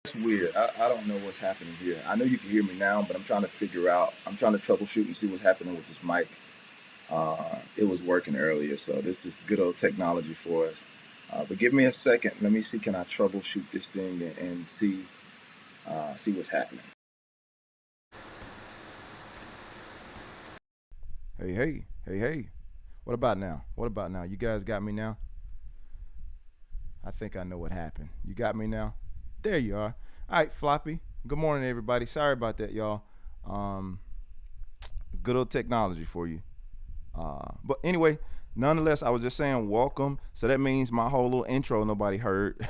It's weird. I don't know what's happening here. I know you can hear me now, but I'm trying to figure out. I'm trying to troubleshoot and see what's happening with this mic. It was working earlier, so this is good old technology for us. But give me a second. Let me see. Can I troubleshoot this thing and see what's happening? Hey, hey, hey, hey. What about now? What about now? You guys got me now? I think I know what happened. You got me now? There you are. All right, Floppy. Good morning, everybody. Sorry about that, y'all. Um, Good old technology for you. But anyway, nonetheless, I was just saying welcome. So that means my whole little intro nobody heard.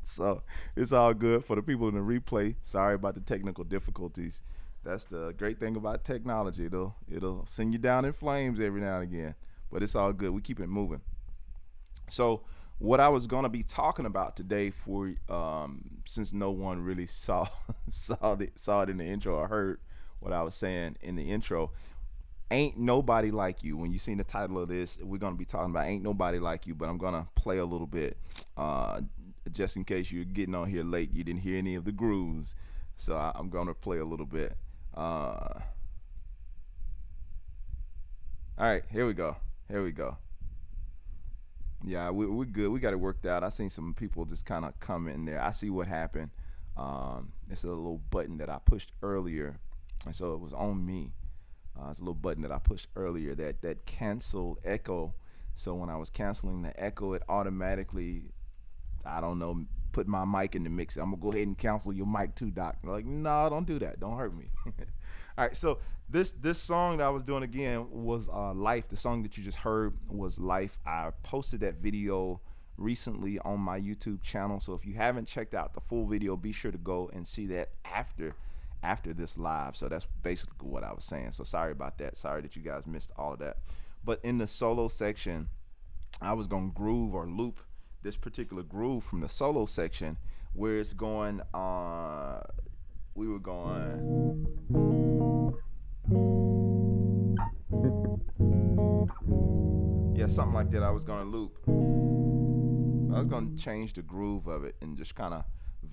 So it's all good for the people in the replay. Sorry about the technical difficulties. That's the great thing about technology. It'll send you down in flames every now and again. But it's all good. We keep it moving. So what I was gonna be talking about today, for since no one really saw saw it in the intro or heard what I was saying in the intro, ain't nobody like you. When you seen the title of this, we're gonna be talking about ain't nobody like you. But I'm gonna play a little bit, just in case you're getting on here late, you didn't hear any of the grooves. So I'm gonna play a little bit. All right, here we go. Here we go. Yeah, we're good. We got it worked out. I seen some people just kind of come in there. I see what happened. It's a little button that I pushed earlier, and so it was on me. It's a little button that I pushed earlier that canceled echo. So when I was canceling the echo, it automatically, I don't know, put my mic in the mix. I'm gonna go ahead and cancel your mic too, Doc. They're like, no, don't do that. Don't hurt me. All right. So this song that I was doing again was "Life." The song that you just heard was "Life." I posted that video recently on my YouTube channel. So if you haven't checked out the full video, be sure to go and see that after this live. So that's basically what I was saying. So sorry about that. Sorry that you guys missed all of that. But in the solo section, I was gonna groove or loop this particular groove from the solo section where it's going we were going yeah, something like that. I was gonna loop. I was gonna change the groove of it and just kind of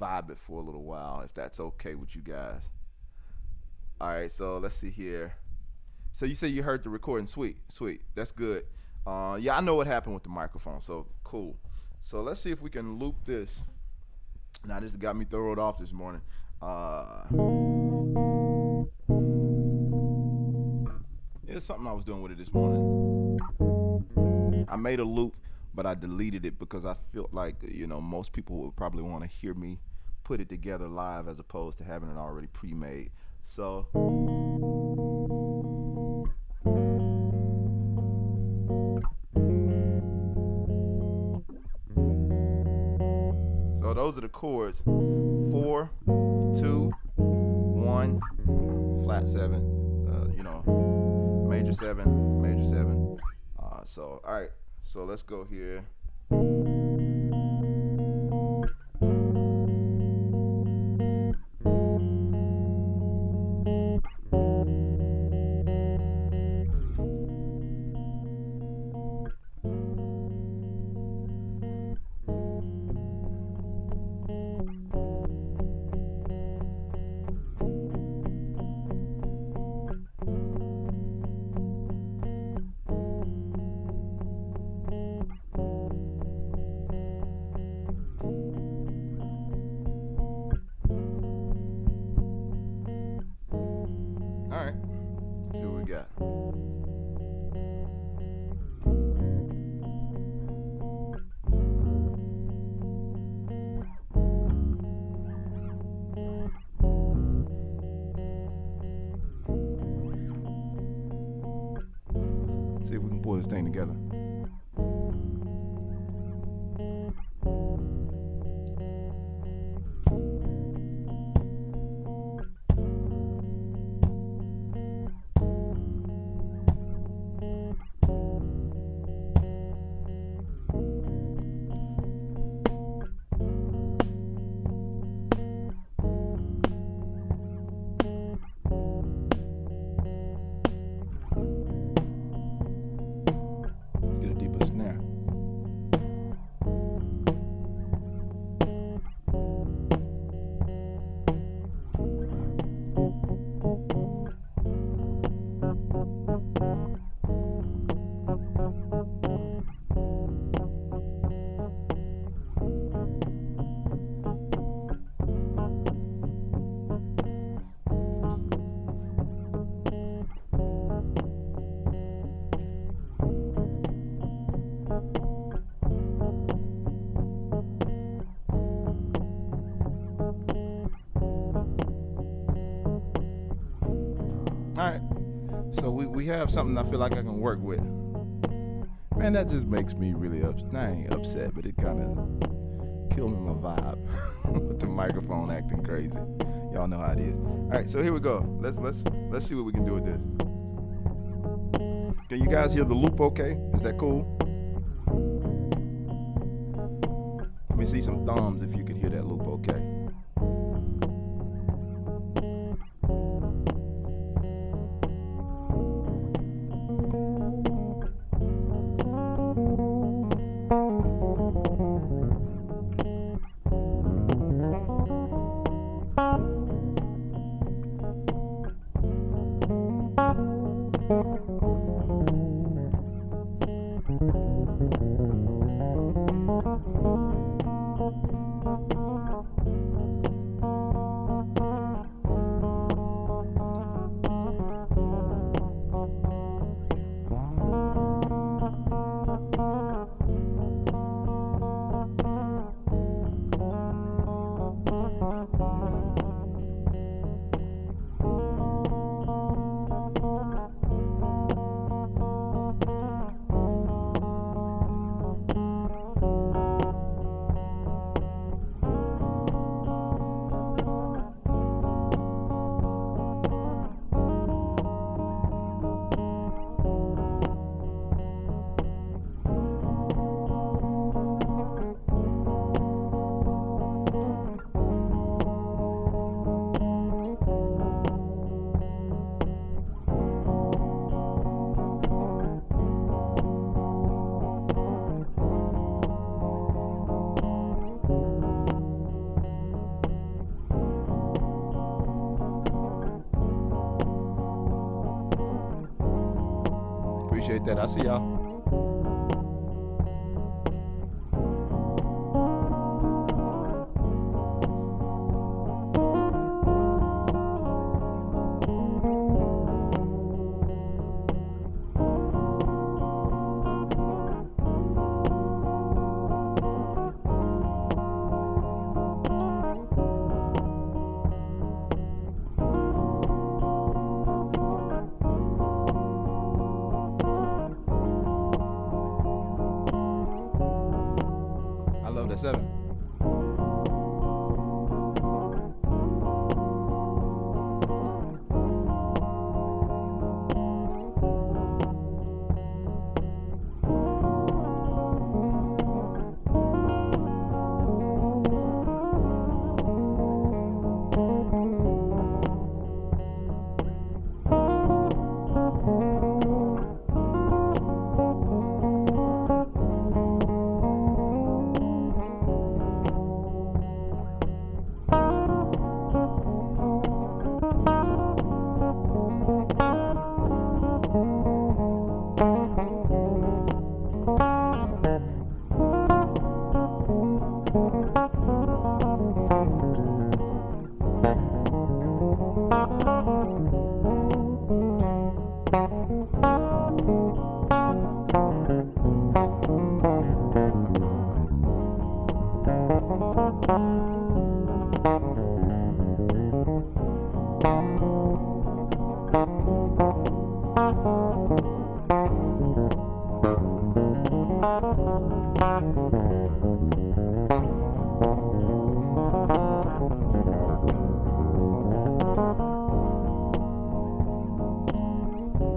vibe it for a little while, if that's okay with you guys. All right, so let's see here. So you say you heard the recording. Sweet. That's good. Yeah, I know what happened with the microphone, so cool. So let's see if we can loop this. Now this got me thrown off this morning. It's something I was doing with it this morning. I made a loop, but I deleted it because I felt like, most people would probably want to hear me put it together live as opposed to having it already pre-made. So those are the chords: 4, 2, 1, flat 7, major 7, major 7. So all right, so let's go here. All right, let's see what we got. See if we can pull this thing together. Get a deeper snare. All right, so we have something I feel like I can work with. Man, that just makes me really upset. I ain't upset, but it kind of killed me my vibe with the microphone acting crazy. Y'all know how it is. All right, so here we go. Let's see what we can do with this. Can you guys hear the loop okay? Is that cool? Let me see some thumbs if you can hear that loop okay. appreciate that. I see y'all. I love that seven.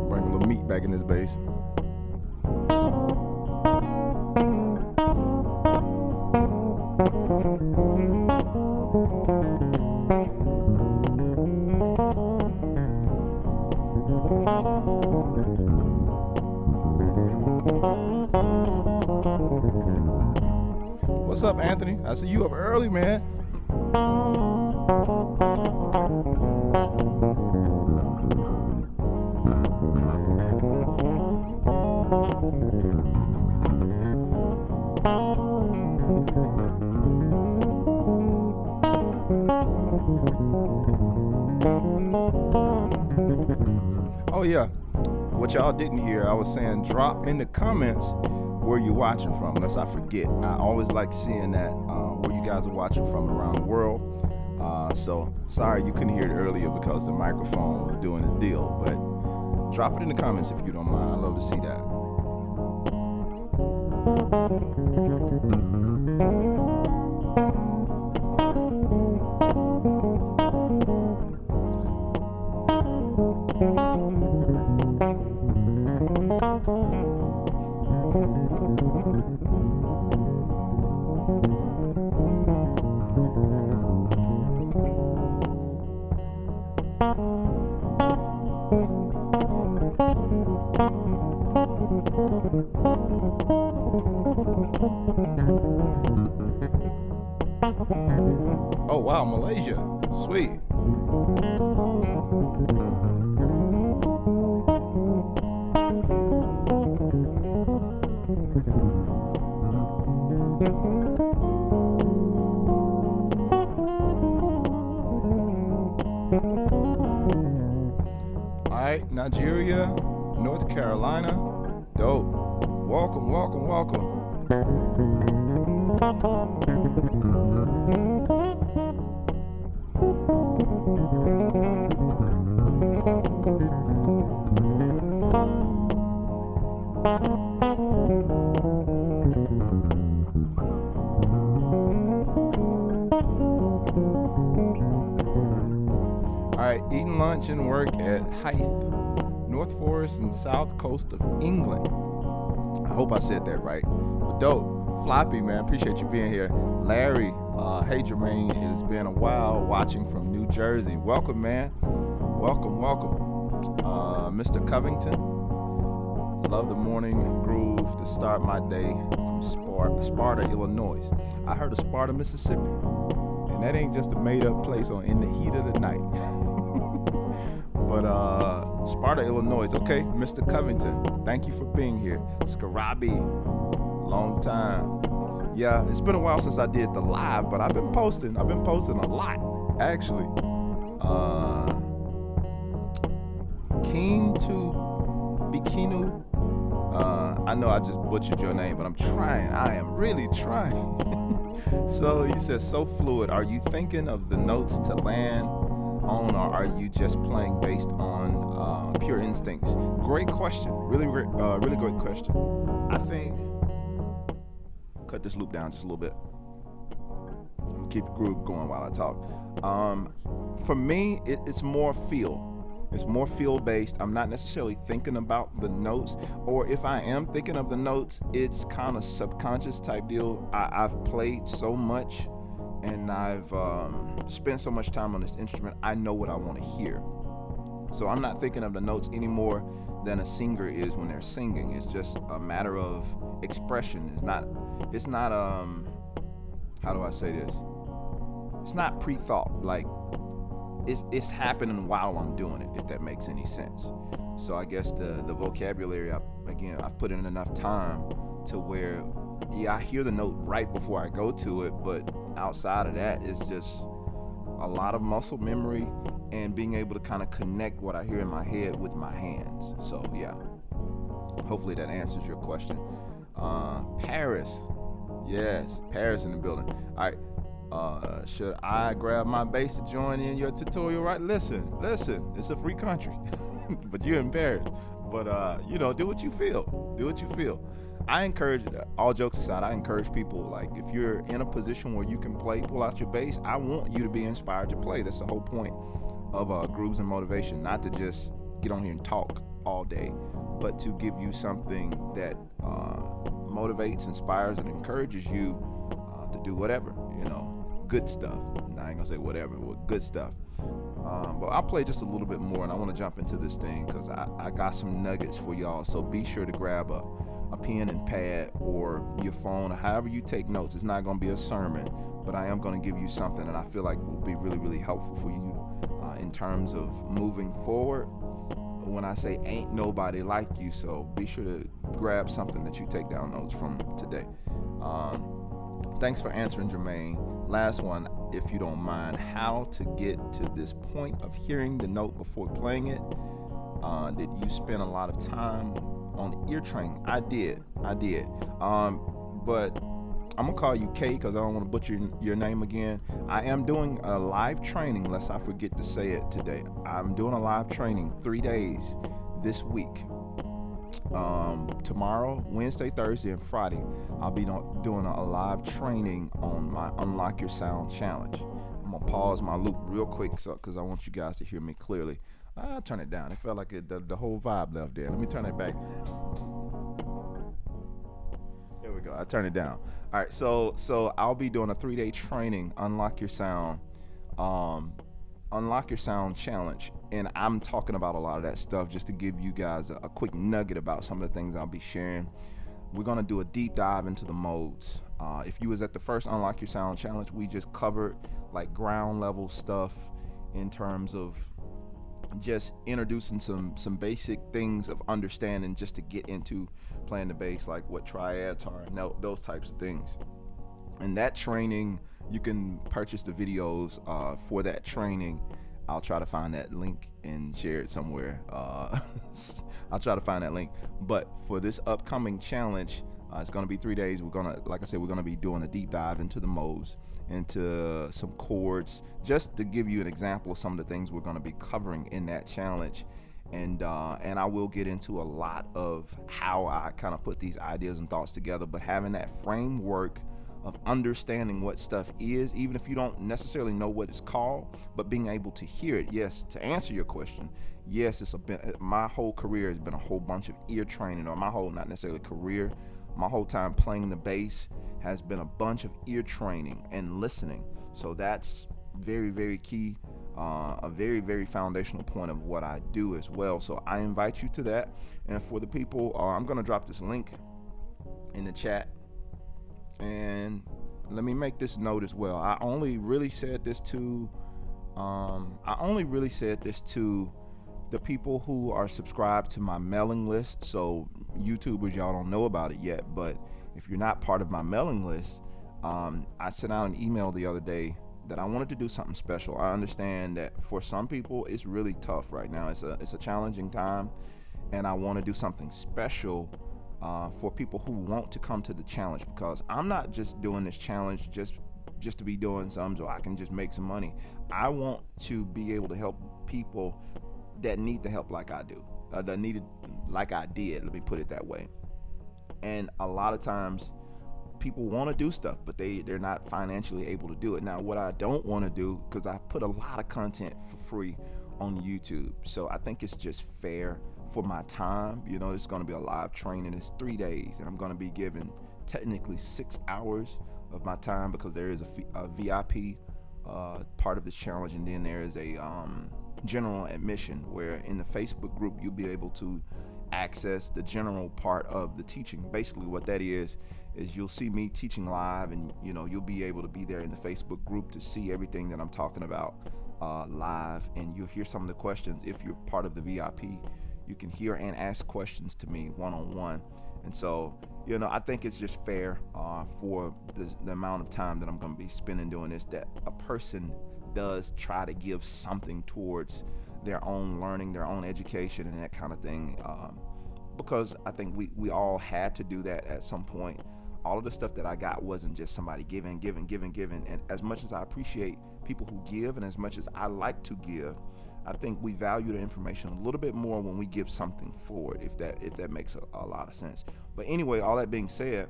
Bring a little meat back in this bass. What's up, Anthony? I see you up early, man. Oh yeah, what y'all didn't hear, I was saying drop in the comments where you're watching from, unless I forget. I always like seeing that, where you guys are watching from around the world. So sorry you couldn't hear it earlier because the microphone was doing its deal, but drop it in the comments if you don't mind. I love to see that. Oh wow, Malaysia, sweet. All right, Nigeria, North Carolina, dope. Welcome, welcome, welcome. All right, eating lunch and work at Hythe, North Forest and South Coast of England. I hope I said that right. But dope. Floppy, man, appreciate you being here. Larry, hey Jermaine, it has been a while watching from New Jersey. Welcome, man. Welcome, welcome. Mr. Covington, love the morning groove to start my day from Sparta, Illinois. I heard of Sparta, Mississippi, and that ain't just a made-up place on In the Heat of the Night. But Sparta, Illinois. Okay, Mr. Covington, thank you for being here. Scarabi, long time. Yeah, it's been a while since I did the live, but I've been posting a lot, actually. Keen to Bikinu. I know I just butchered your name, but I'm trying. I am really trying. So you said so fluid. Are you thinking of the notes to land on, or are you just playing based on pure instincts? Great question. Really great question. I think, cut this loop down just a little bit. I'm gonna keep the groove going while I talk. For me, it's more feel. It's more feel-based. I'm not necessarily thinking about the notes, or if I am thinking of the notes, it's kind of subconscious type deal. I've played so much, and I've spent so much time on this instrument, I know what I want to hear. So I'm not thinking of the notes any more than a singer is when they're singing. It's just a matter of expression. It's not how do I say this? It's not pre-thought. Like, it's happening while I'm doing it, if that makes any sense. So I guess the vocabulary, I've put in enough time to where, yeah, I hear the note right before I go to it, but outside of that, it's just a lot of muscle memory and being able to kind of connect what I hear in my head with my hands. So yeah, hopefully that answers your question. Paris, yes, Paris in the building. All right. Should I grab my bass to join in your tutorial? Right? Listen, it's a free country, but you're in Paris. But, do what you feel. I encourage, all jokes aside, I encourage people, like, if you're in a position where you can pull out your bass, I want you to be inspired to play. That's the whole point of Grooves and Motivation, not to just get on here and talk all day, but to give you something that motivates, inspires, and encourages you to do whatever, good stuff. I ain't gonna say whatever, but good stuff. But I'll play just a little bit more, and I want to jump into this thing because I got some nuggets for y'all. So be sure to grab a pen and pad or your phone, or however you take notes. It's not gonna be a sermon, but I am gonna give you something that I feel like will be really, really helpful for you in terms of moving forward. When I say ain't nobody like you, so be sure to grab something that you take down notes from today. Thanks for answering, Jermaine. Last one, if you don't mind. How to get to this point of hearing the note before playing it? Did you spend a lot of time on ear training? I did. But I'm gonna call you Kay because I don't want to butcher your name again. I am doing a live training, unless I forget to say it today. I'm doing a live training 3 days this week. Tomorrow, Wednesday, Thursday, and Friday, I'll be doing a live training on my Unlock Your Sound Challenge. I'm gonna pause my loop real quick because I want you guys to hear me clearly. I'll turn it down. It felt like the whole vibe left there. Let me turn it back. There we go. I turn it down. All right. So I'll be doing a 3-day training, Unlock Your Sound Challenge, and I'm talking about a lot of that stuff just to give you guys a quick nugget about some of the things I'll be sharing. We're gonna do a deep dive into the modes. If you was at the first Unlock Your Sound Challenge, we just covered like ground level stuff in terms of just introducing some basic things of understanding just to get into playing the bass, like what triads are and those types of things. And that training, you can purchase the videos for that training. I'll try to find that link and share it somewhere. I'll try to find that link. But for this upcoming challenge, it's going to be 3 days. We're going to be doing a deep dive into the modes, into some chords, just to give you an example of some of the things we're going to be covering in that challenge. And I will get into a lot of how I kind of put these ideas and thoughts together, but having that framework of understanding what stuff is, even if you don't necessarily know what it's called, but being able to hear it. Yes, to answer your question, yes, my whole career has been a whole bunch of ear training, or not necessarily career, my whole time playing the bass has been a bunch of ear training and listening. So that's very, very key, a very, very foundational point of what I do as well. So I invite you to that. And for the people, I'm going to drop this link in the chat. And let me make this note as well. I only really said this to the people who are subscribed to my mailing list. So YouTubers, y'all don't know about it yet, but if you're not part of my mailing list, I sent out an email the other day that I wanted to do something special. I understand that for some people it's really tough right now. It's a challenging time, and I want to do something special for people who want to come to the challenge, because I'm not just doing this challenge just to be doing something so I can just make some money. I want to be able to help people that need the help like I do, that need it like I did, let me put it that way. And a lot of times people want to do stuff, but they're not financially able to do it. Now, what I don't want to do, because I put a lot of content for free on YouTube, so I think it's just fair for my time. You know, it's going to be a live training. It's 3 days, and I'm going to be given technically 6 hours of my time, because there is a VIP part of the challenge, and then there is a general admission, where in the Facebook group you'll be able to access the general part of the teaching. Basically what that is you'll see me teaching live, and you know, you'll be able to be there in the Facebook group to see everything that I'm talking about live, and you'll hear some of the questions. If you're part of the VIP, you can hear and ask questions to me one-on-one. And so, you know, I think it's just fair for the amount of time that I'm going to be spending doing this, that a person does try to give something towards their own learning, their own education, and that kind of thing, because I think we all had to do that at some point. All of the stuff that I got wasn't just somebody giving. And as much as I appreciate people who give, and as much as I like to give, I think we value the information a little bit more when we give something forward, if that makes a lot of sense. But anyway, all that being said,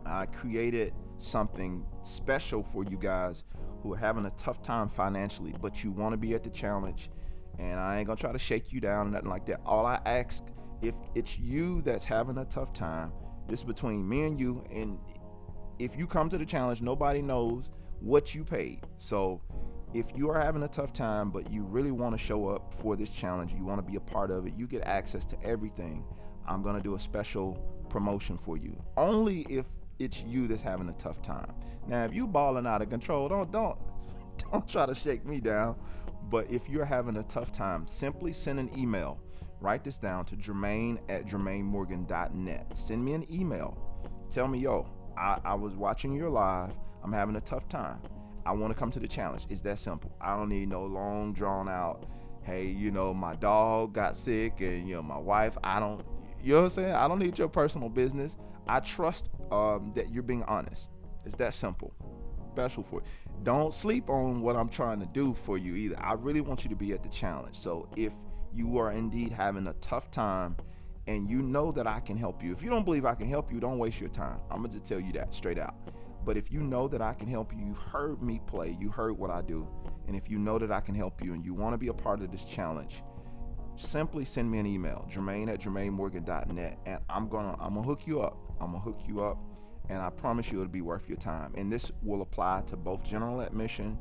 I created something special for you guys who are having a tough time financially, but you want to be at the challenge. And I ain't gonna try to shake you down or nothing like that. All I ask, if it's you that's having a tough time, this is between me and you, and if you come to the challenge, nobody knows what you paid. So if you are having a tough time, but you really want to show up for this challenge, you want to be a part of it, you get access to everything. I'm going to do a special promotion for you, only if it's you that's having a tough time. Now, if you balling out of control, don't try to shake me down. But if you're having a tough time, simply send an email. Write this down to Jermaine@JermaineMorgan.net. Send me an email. Tell me, yo, I was watching your live. I'm having a tough time. I want to come to the challenge. It's that simple. I don't need no long drawn out, hey, you know, my dog got sick, and you know, my wife, you know what I'm saying? I don't need your personal business. I trust that you're being honest. It's that simple. Special for it. Don't sleep on what I'm trying to do for you either. I really want you to be at the challenge. So if you are indeed having a tough time and you know that I can help you, if you don't believe I can help you, don't waste your time. I'm gonna just tell you that straight out. But if you know that I can help you, you've heard me play, you heard what I do, and if you know that I can help you and you want to be a part of this challenge, simply send me an email, Jermaine@JermaineMorgan.net, and I'm gonna hook you up. And I promise you it'll be worth your time. And this will apply to both general admission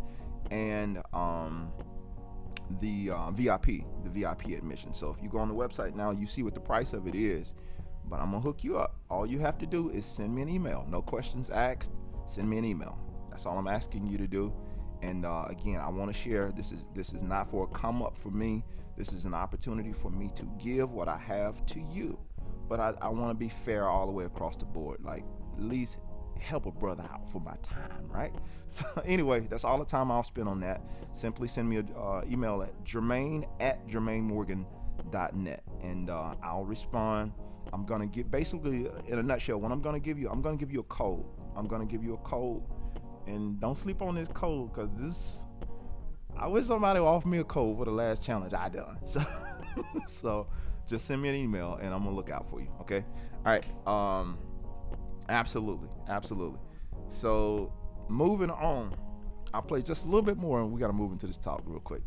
and the VIP admission. So if you go on the website now, you see what the price of it is. But I'm gonna hook you up. All you have to do is send me an email. No questions asked. Send me an email. That's all I'm asking you to do. And again, I want to share. This is not for a come up for me. This is an opportunity for me to give what I have to you. But I want to be fair all the way across the board. Like, at least help a brother out for my time, right? So anyway, that's all the time I'll spend on that. Simply send me an email at Jermaine@JermaineMorgan.net, and I'll respond. I'm gonna get, basically, in a nutshell, what I'm gonna give you a code. I'm gonna give you a code, and don't sleep on this code, because I wish somebody would offer me a code for the last challenge I done. So just send me an email and I'm gonna look out for you. Okay. All right. Absolutely. So moving on, I'll play just a little bit more, and we got to move into this talk real quick.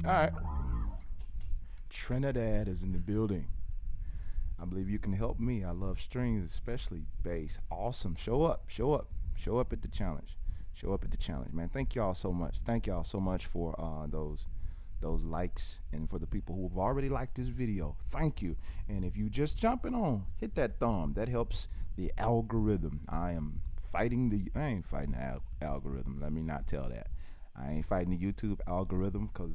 All right. Trinidad is in the building. I believe you can help me. I love strings, especially bass. Awesome. Show up. Show up. Show up at the challenge. Show up at the challenge, man. Thank y'all so much. Thank y'all so much for those likes, and for the people who have already liked this video. Thank you. And if you just jumping on, hit that thumb. That helps the algorithm. I ain't fighting the algorithm. Let me not tell that. I ain't fighting the YouTube algorithm, because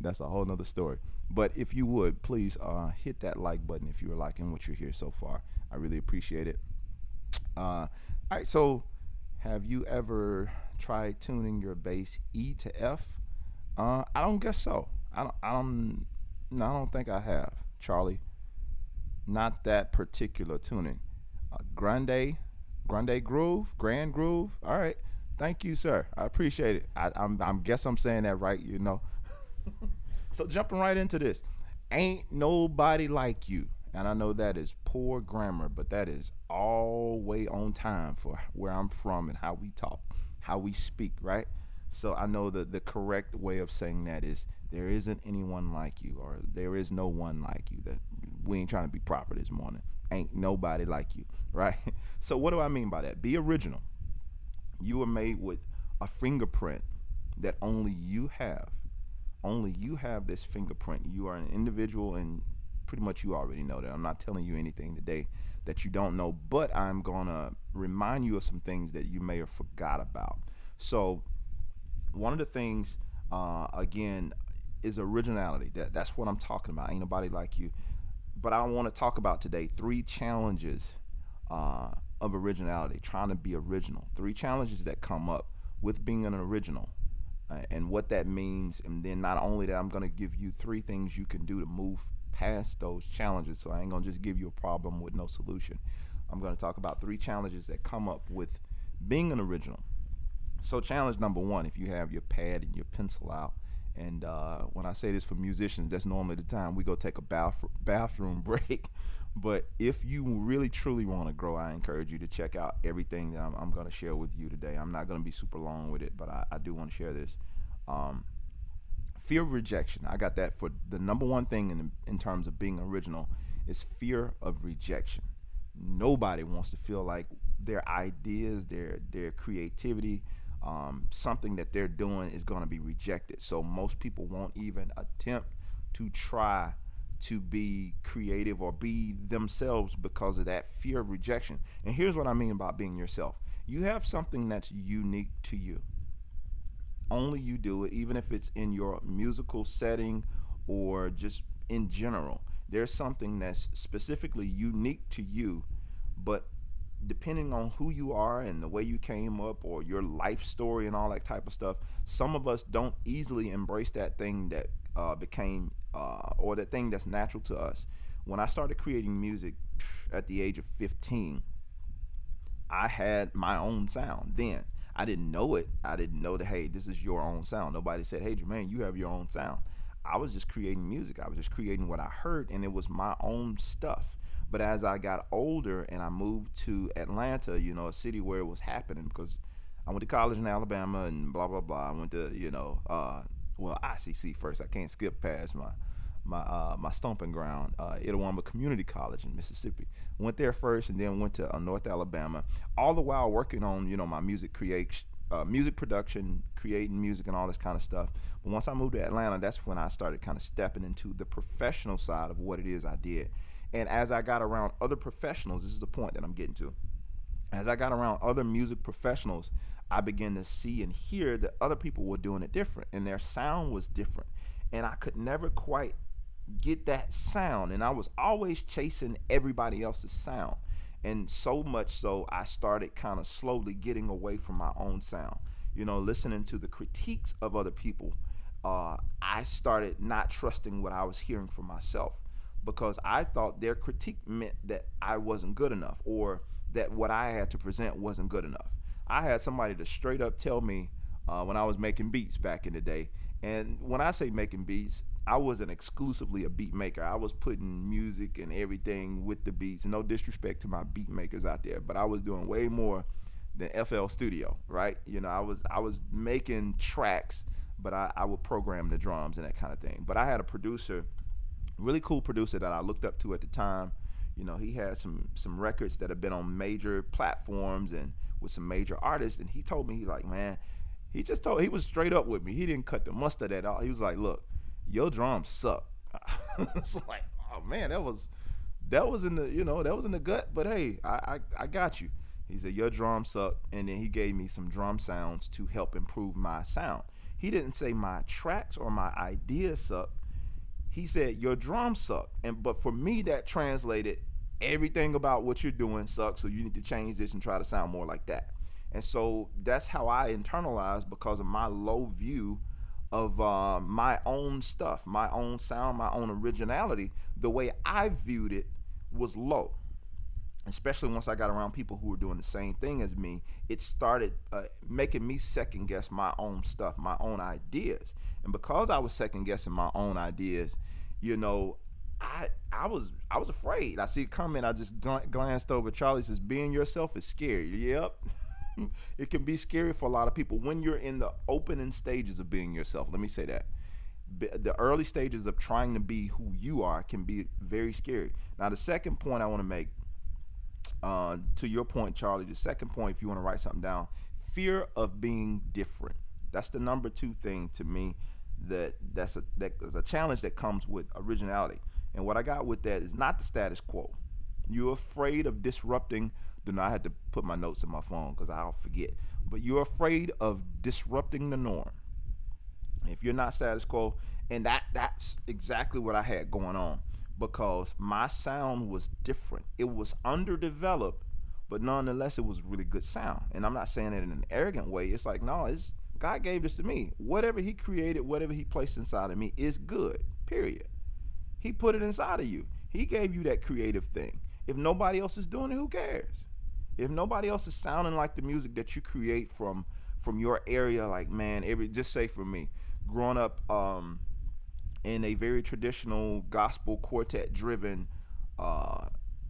that's a whole nother story. But if you would, please hit that like button if you're liking what you're here so far. I really appreciate it. All right, so have you ever tried tuning your bass E to F? I don't guess so. No, I don't think I have, Charlie. Not that particular tuning. Grande groove, grand groove. All right. Thank you, sir. I appreciate it. I'm guess I'm saying that right, you know. So jumping right into this. Ain't nobody like you. And I know that is poor grammar, but that is all way on time for where I'm from and how we talk, how we speak, right? So I know that the correct way of saying that is there isn't anyone like you, or there is no one like you. That we ain't trying to be proper this morning. Ain't nobody like you, right? So what do I mean by that? Be original. You were made with a fingerprint that only you have. Only you have this fingerprint. You are an individual, and pretty much you already know that. I'm not telling you anything today that you don't know, but I'm gonna remind you of some things that you may have forgot about. So one of the things, again, is originality. That's what I'm talking about. Ain't nobody like you. But I want to talk about today 3 challenges of originality, trying to be original. 3 challenges that come up with being an original, and what that means. And then not only that, I'm going to give you 3 things you can do to move past those challenges. So I ain't going to just give you a problem with no solution. I'm going to talk about 3 challenges that come up with being an original. So challenge number 1, if you have your pad and your pencil out, and when I say this for musicians, that's normally the time we go take a bathroom break. But if you really truly want to grow, I encourage you to check out everything that I'm going to share with you today. I'm not going to be super long with it, but I do want to share this. Fear of rejection. I got that for the number 1 thing in terms of being original is fear of rejection. Nobody wants to feel like their ideas, their creativity, something that they're doing is going to be rejected. So most people won't even attempt to try to be creative or be themselves because of that fear of rejection. And here's what I mean about being yourself. You have something that's unique to you. Only you do it, even if it's in your musical setting or just in general. There's something that's specifically unique to you, but depending on who you are and the way you came up or your life story and all that type of stuff, some of us don't easily embrace that thing that became or that thing that's natural to us. When I started creating music at the age of 15, I had my own sound then. I didn't know it. I didn't know that, hey, this is your own sound. Nobody said, hey, Jermaine, you have your own sound. I was just creating music. I was just creating what I heard, and it was my own stuff. But as I got older and I moved to Atlanta, a city where it was happening, because I went to college in Alabama and blah blah blah. I went to ICC first. I can't skip past my stomping ground, Itawamba Community College in Mississippi. Went there first, and then went to North Alabama. All the while working on my music creation, music production, creating music, and all this kind of stuff. But once I moved to Atlanta, that's when I started kind of stepping into the professional side of what it is I did. And as I got around other professionals, this is the point that I'm getting to. As I got around other music professionals, I began to see and hear that other people were doing it different, and their sound was different. And I could never quite get that sound, and I was always chasing everybody else's sound. And so much so, I started kind of slowly getting away from my own sound. Listening to the critiques of other people, I started not trusting what I was hearing for myself, because I thought their critique meant that I wasn't good enough, or that what I had to present wasn't good enough. I had somebody to straight up tell me, when I was making beats back in the day. And when I say making beats, I wasn't exclusively a beat maker. I was putting music and everything with the beats. No disrespect to my beat makers out there, but I was doing way more than FL Studio, right? I was making tracks, but I would program the drums and that kind of thing. But I had a producer, really cool producer that I looked up to at the time. He had some records that have been on major platforms and with some major artists. And he told me, man, he was straight up with me. He didn't cut the mustard at all. He was like, look, your drums suck. It's like, oh man, that was in the gut. But hey, I got you. He said your drums suck, and then he gave me some drum sounds to help improve my sound. He didn't say my tracks or my ideas suck. He said your drums suck, but for me that translated everything about what you're doing sucks. So you need to change this and try to sound more like that. And so that's how I internalized, because of my low view of my own stuff, my own sound, my own originality. The way I viewed it was low. Especially once I got around people who were doing the same thing as me, it started making me second guess my own stuff, my own ideas. And because I was second guessing my own ideas, I was afraid. I see a comment. I just glanced over. Charlie says, "Being yourself is scary." Yep. It can be scary for a lot of people when you're in the opening stages of being yourself. Let me say that. The early stages of trying to be who you are can be very scary. Now, the second point I want to make, to your point, Charlie, the second point, if you want to write something down, fear of being different. That's the number two thing to me. That's a challenge that comes with originality. And what I got with that is not the status quo. You're afraid of disrupting. I had to put my notes in my phone because I'll forget. But you're afraid of disrupting the norm. If you're not status quo, and that's exactly what I had going on, because my sound was different. It was underdeveloped, but nonetheless, it was really good sound. And I'm not saying it in an arrogant way. It's like, no, God gave this to me. Whatever he created, whatever he placed inside of me is good, period. He put it inside of you. He gave you that creative thing. If nobody else is doing it, who cares? If nobody else is sounding like the music that you create from your area, like, man, just say for me, growing up in a very traditional gospel quartet driven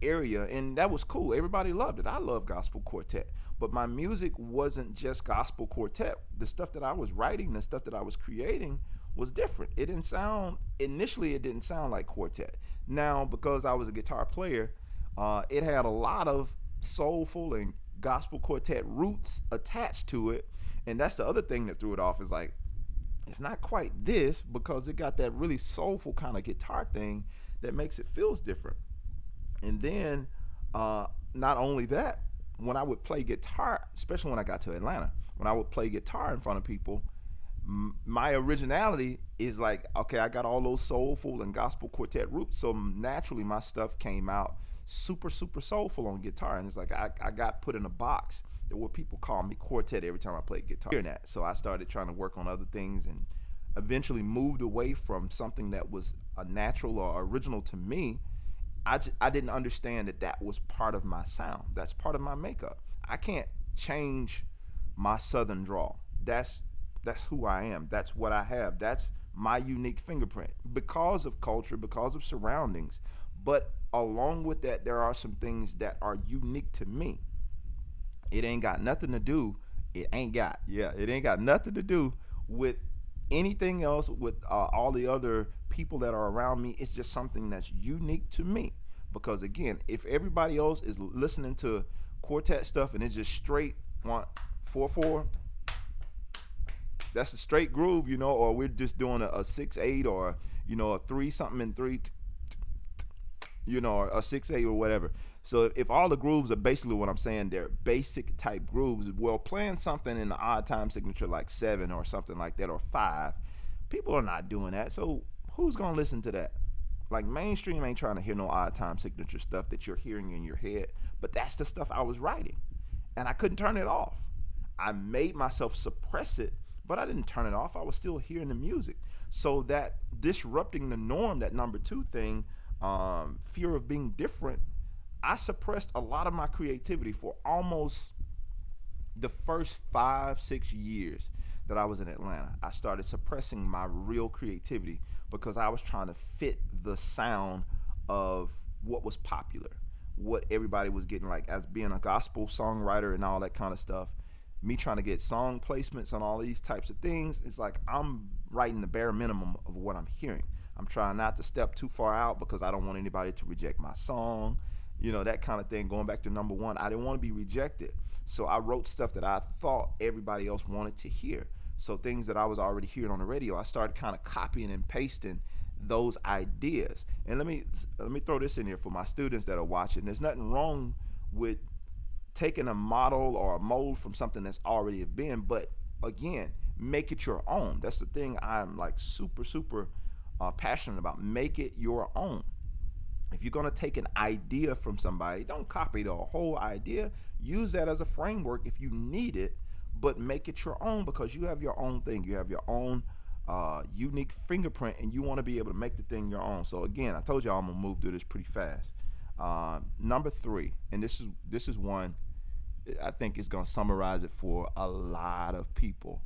area, and that was cool. Everybody loved it. I love gospel quartet, but my music wasn't just gospel quartet. The stuff that I was writing, the stuff that I was creating was different. It didn't sound like quartet. Now, because I was a guitar player, it had a lot of soulful and gospel quartet roots attached to it. And that's the other thing that threw it off, is like, it's not quite this, because it got that really soulful kind of guitar thing that makes it feels different. And then not only that, when I would play guitar, especially when I got to Atlanta, when I would play guitar in front of people, my originality is like, okay, I got all those soulful and gospel quartet roots, so naturally my stuff came out super soulful on guitar. And it's like I got put in a box that what people call me quartet every time I played guitar. Hearing that, so I started trying to work on other things, and eventually moved away from something that was a natural or original to me. I didn't understand that was part of my sound. That's part of my makeup. I can't change my southern drawl. That's who I am. That's what I have. That's my unique fingerprint, because of culture, because of surroundings. But along with that, there are some things that are unique to me. It ain't got nothing to do. It ain't got nothing to do with anything else with all the other people that are around me. It's just something that's unique to me. Because again, if everybody else is listening to quartet stuff and it's just straight 1 4 4, that's a straight groove, or we're just doing a 6 8 or a 3 something and 3, or a 6 8 or whatever. So if all the grooves are basically what I'm saying, they're basic type grooves. Well, playing something in the odd time signature like 7 or something like that, or 5, people are not doing that. So who's gonna listen to that? Like, mainstream ain't trying to hear no odd time signature stuff that you're hearing in your head. But that's the stuff I was writing, and I couldn't turn it off. I made myself suppress it, but I didn't turn it off. I was still hearing the music. So that disrupting the norm, that number 2 thing, fear of being different, I suppressed a lot of my creativity for almost the first 5 6 years that I was in Atlanta. I started suppressing my real creativity because I was trying to fit the sound of what was popular, what everybody was getting, like as being a gospel songwriter and all that kind of stuff. Me trying to get song placements on all these types of things, it's like I'm writing the bare minimum of what I'm hearing. I'm trying not to step too far out because I don't want anybody to reject my song, that kind of thing. Going back to number 1, I didn't want to be rejected. So I wrote stuff that I thought everybody else wanted to hear. So things that I was already hearing on the radio, I started kind of copying and pasting those ideas. And let me throw this in here for my students that are watching. There's nothing wrong with taking a model or a mold from something that's already been, but again, make it your own. That's the thing I'm like super passionate about. Make it your own. If you're going to take an idea from somebody, don't copy the whole idea. Use that as a framework if you need it, but make it your own, because you have your own thing. You have your own unique fingerprint, and you want to be able to make the thing your own. So again, I told you I'm going to move through this pretty fast. Number 3, and this is one I think is going to summarize it for a lot of people.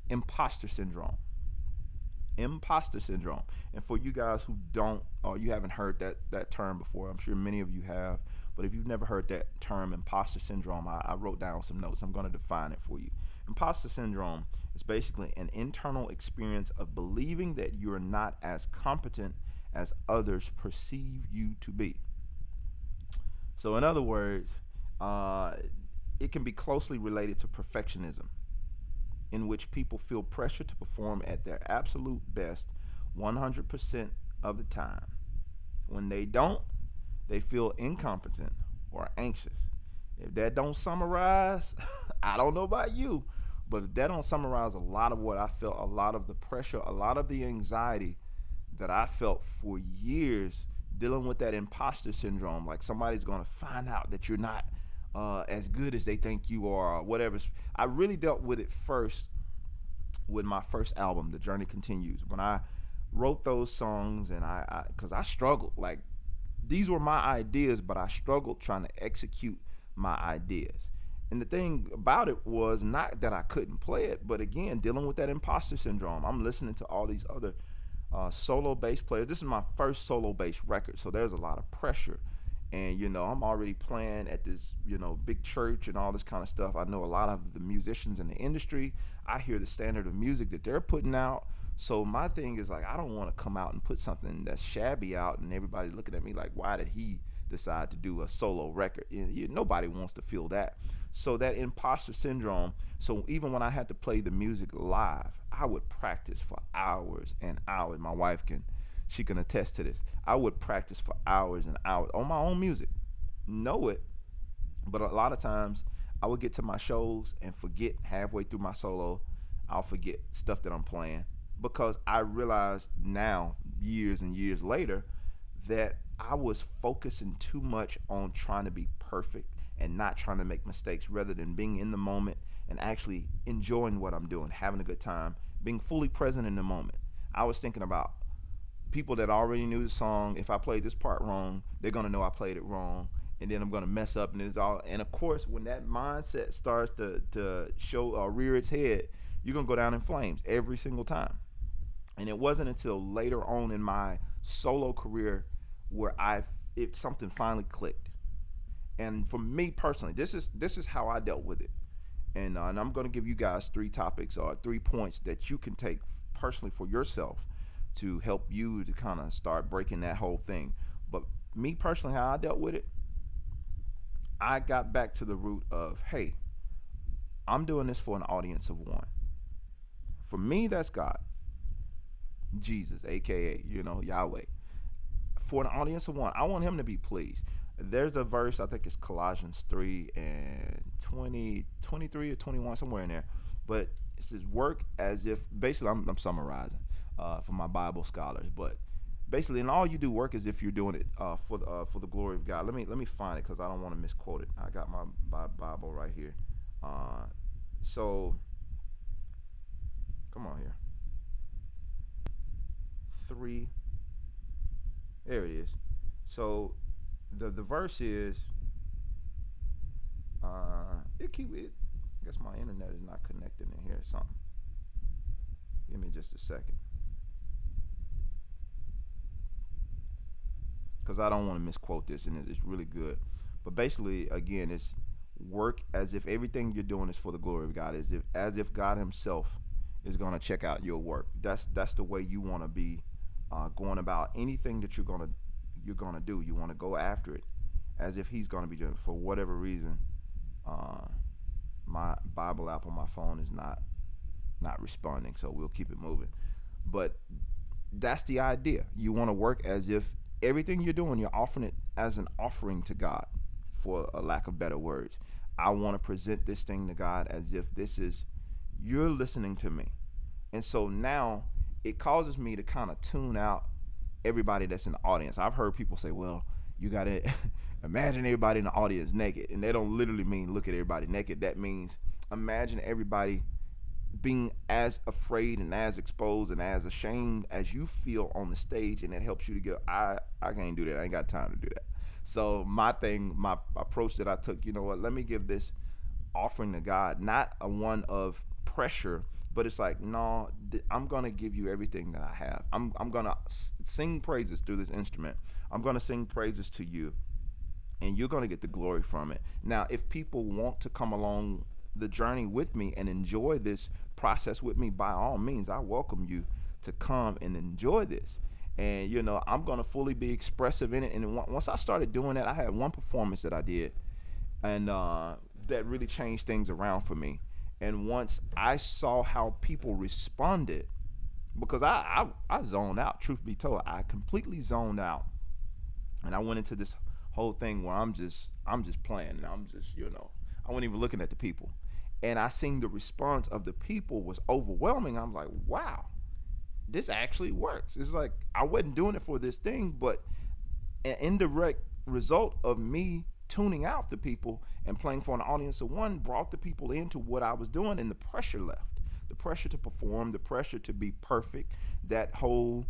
Imposter syndrome. Imposter syndrome. And for you guys who don't, or you haven't heard that term before, I'm sure many of you have, but if you've never heard that term, imposter syndrome, I wrote down some notes. I'm going to define it for you. Imposter syndrome is basically an internal experience of believing that you're not as competent as others perceive you to be. So in other words, it can be closely related to perfectionism, in which people feel pressure to perform at their absolute best 100% of the time. When they don't, they feel incompetent or anxious. If that don't summarize, I don't know about you, but if that don't summarize a lot of what I felt, a lot of the pressure, a lot of the anxiety that I felt for years dealing with that imposter syndrome, like somebody's gonna find out that you're not as good as they think you are, or whatever. I really dealt with it first with my first album, The Journey Continues. When I wrote those songs, and because I struggled, like these were my ideas, but I struggled trying to execute my ideas. And the thing about it was not that I couldn't play it, but again, dealing with that imposter syndrome. I'm listening to all these other solo bass players. This is my first solo bass record, so there's a lot of pressure. And, I'm already playing at this, big church and all this kind of stuff. I know a lot of the musicians in the industry. I hear the standard of music that they're putting out. So my thing is like, I don't want to come out and put something that's shabby out and everybody looking at me like, why did he decide to do a solo record? Nobody wants to feel that. So that imposter syndrome. So even when I had to play the music live, I would practice for hours and hours. My wife she can attest to this. I would practice for hours and hours on my own music, know it, but a lot of times I would get to my shows and forget halfway through my solo. I'll forget stuff that I'm playing, because I realize now, years and years later, that I was focusing too much on trying to be perfect and not trying to make mistakes, rather than being in the moment and actually enjoying what I'm doing, having a good time, being fully present in the moment. I was thinking about people that already knew the song. If I played this part wrong, they're gonna know I played it wrong, and then I'm gonna mess up, and it's all. And of course, when that mindset starts to show or rear its head, you're gonna go down in flames every single time. And it wasn't until later on in my solo career where something finally clicked. And for me personally, this is how I dealt with it. And I'm going to give you guys three topics or 3 points that you can take personally for yourself to help you to kind of start breaking that whole thing. But me personally, how I dealt with it, I got back to the root of, hey, I'm doing this for an audience of one. For me, that's God, Jesus, aka, Yahweh. For an audience of one, I want him to be pleased. There's a verse, I think it's Colossians 3 and 20, 23 or 21, somewhere in there. But it says, work as if, basically, I'm summarizing for my Bible scholars, but basically, in all you do, work as if you're doing it for the glory of God. Let me find it because I don't want to misquote it. I got my Bible right here. So, come on here. 3. There it is. So, the verse is. I guess my internet is not connecting in here or something. Give me just a second. Because I don't want to misquote this, and it's really good. But basically, again, it's work as if everything you're doing is for the glory of God, as if God Himself is going to check out your work. That's the way you want to be going about anything that you're gonna do. You want to go after it as if He's going to be doing it. For whatever reason, my Bible app on my phone is not responding, so we'll keep it moving. But that's the idea. You want to work as if everything you're doing, you're offering it as an offering to God, for a lack of better words. I want to present this thing to God as if you're listening to me. And so now it causes me to kind of tune out everybody that's in the audience. I've heard people say, well, you got to imagine everybody in the audience naked. And they don't literally mean look at everybody naked. That means imagine everybody being as afraid and as exposed and as ashamed as you feel on the stage, and it helps you to get, I can't do that. I ain't got time to do that. So my approach that I took, you know what, let me give this offering to God, not a one of pressure, but it's like, no, I'm going to give you everything that I have. I'm going to sing praises through this instrument. I'm going to sing praises to you, and you're going to get the glory from it. Now, if people want to come along the journey with me and enjoy this process with me, by all means, I welcome you to come and enjoy this. And, I'm going to fully be expressive in it. And once I started doing that, I had one performance that I did, and that really changed things around for me. And once I saw how people responded, because I zoned out, truth be told, I completely zoned out. And I went into this whole thing where I'm just playing, and I'm just, I wasn't even looking at the people. And I seen the response of the people was overwhelming. I'm like, wow, this actually works. It's like I wasn't doing it for this thing, but an indirect result of me tuning out the people and playing for an audience of one brought the people into what I was doing, and the pressure left. The pressure to perform, the pressure to be perfect, that whole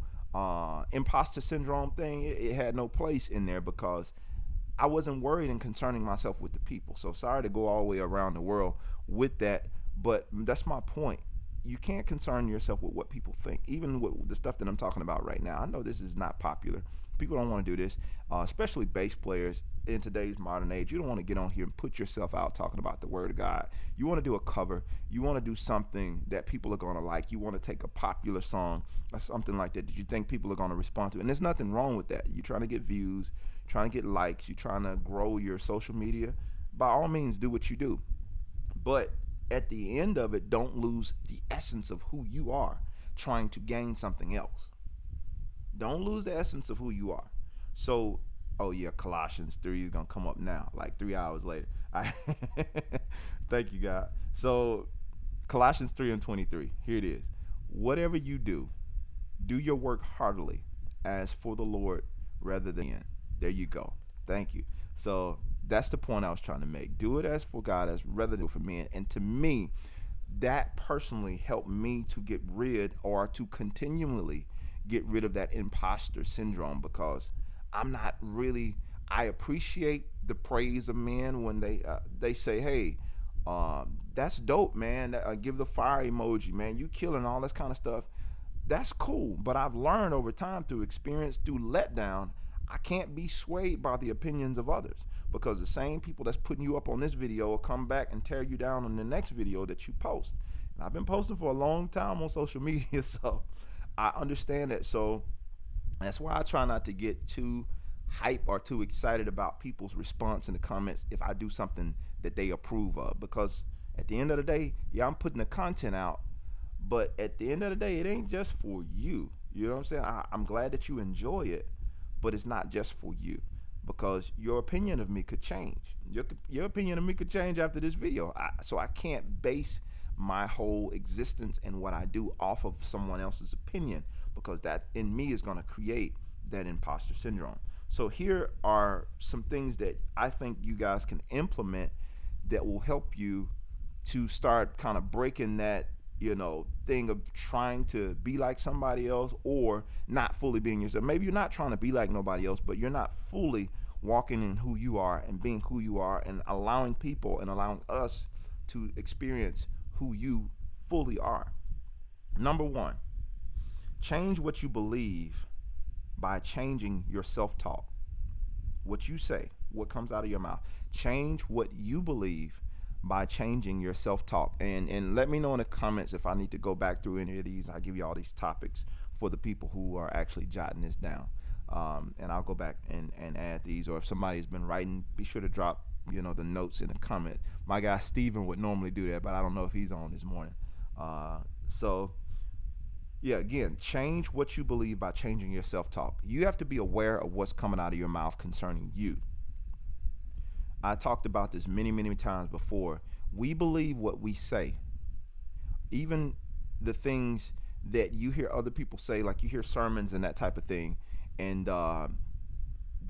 imposter syndrome thing, it had no place in there because I wasn't worried and concerning myself with the people. So sorry to go all the way around the world with that, but that's my point. You can't concern yourself with what people think, even with the stuff that I'm talking about right now. I know this is not popular. People don't want to do this, especially bass players in today's modern age. You don't want to get on here and put yourself out talking about the word of God. You want to do a cover. You want to do something that people are going to like. You want to take a popular song or something like that you think people are going to respond to. And there's nothing wrong with that. You're trying to get views, trying to get likes, you're trying to grow your social media. By all means, do what you do. But at the end of it, don't lose the essence of who you are trying to gain something else. Don't lose the essence of who you are. So, oh yeah, Colossians 3 is going to come up now, like 3 hours later. Thank you, God. So, Colossians 3 and 23, here it is. Whatever you do your work heartily as for the Lord rather than men. There you go. Thank you. So, that's the point I was trying to make. Do it as for God as rather than for men. And to me, that personally helped me to get rid or to continually get rid of that imposter syndrome, because I'm not really, I appreciate the praise of men when they say, hey, that's dope, man. Give the fire emoji, man. You killing all this kind of stuff. That's cool. But I've learned over time through experience, through letdown, I can't be swayed by the opinions of others, because the same people that's putting you up on this video will come back and tear you down on the next video that you post. And I've been posting for a long time on social media, so I understand that. So that's why I try not to get too hype or too excited about people's response in the comments if I do something that they approve of, because at the end of the day, yeah, I'm putting the content out, but at the end of the day, it ain't just for you. You know what I'm saying? I'm glad that you enjoy it, but it's not just for you, because your opinion of me could change. Your opinion of me could change after this video. So I can't base my whole existence and what I do off of someone else's opinion, because that in me is going to create that imposter syndrome. So here are some things that I think you guys can implement that will help you to start kind of breaking that, thing of trying to be like somebody else or not fully being yourself. Maybe you're not trying to be like nobody else, but you're not fully walking in who you are and being who you are and allowing people and allowing us to experience who you fully are. Number one, change what you believe by changing your self-talk. What you say, what comes out of your mouth. Change what you believe by changing your self-talk. And let me know in the comments if I need to go back through any of these. I'll give you all these topics for the people who are actually jotting this down. And I'll go back and add these. Or if somebody's been writing, be sure to drop the notes in the comment. My guy Steven would normally do that, but I don't know if he's on this morning. So yeah, again, change what you believe by changing your self-talk. You have to be aware of what's coming out of your mouth concerning you. I talked about this many, many times before. We believe what we say. Even the things that you hear other people say, like you hear sermons and that type of thing, and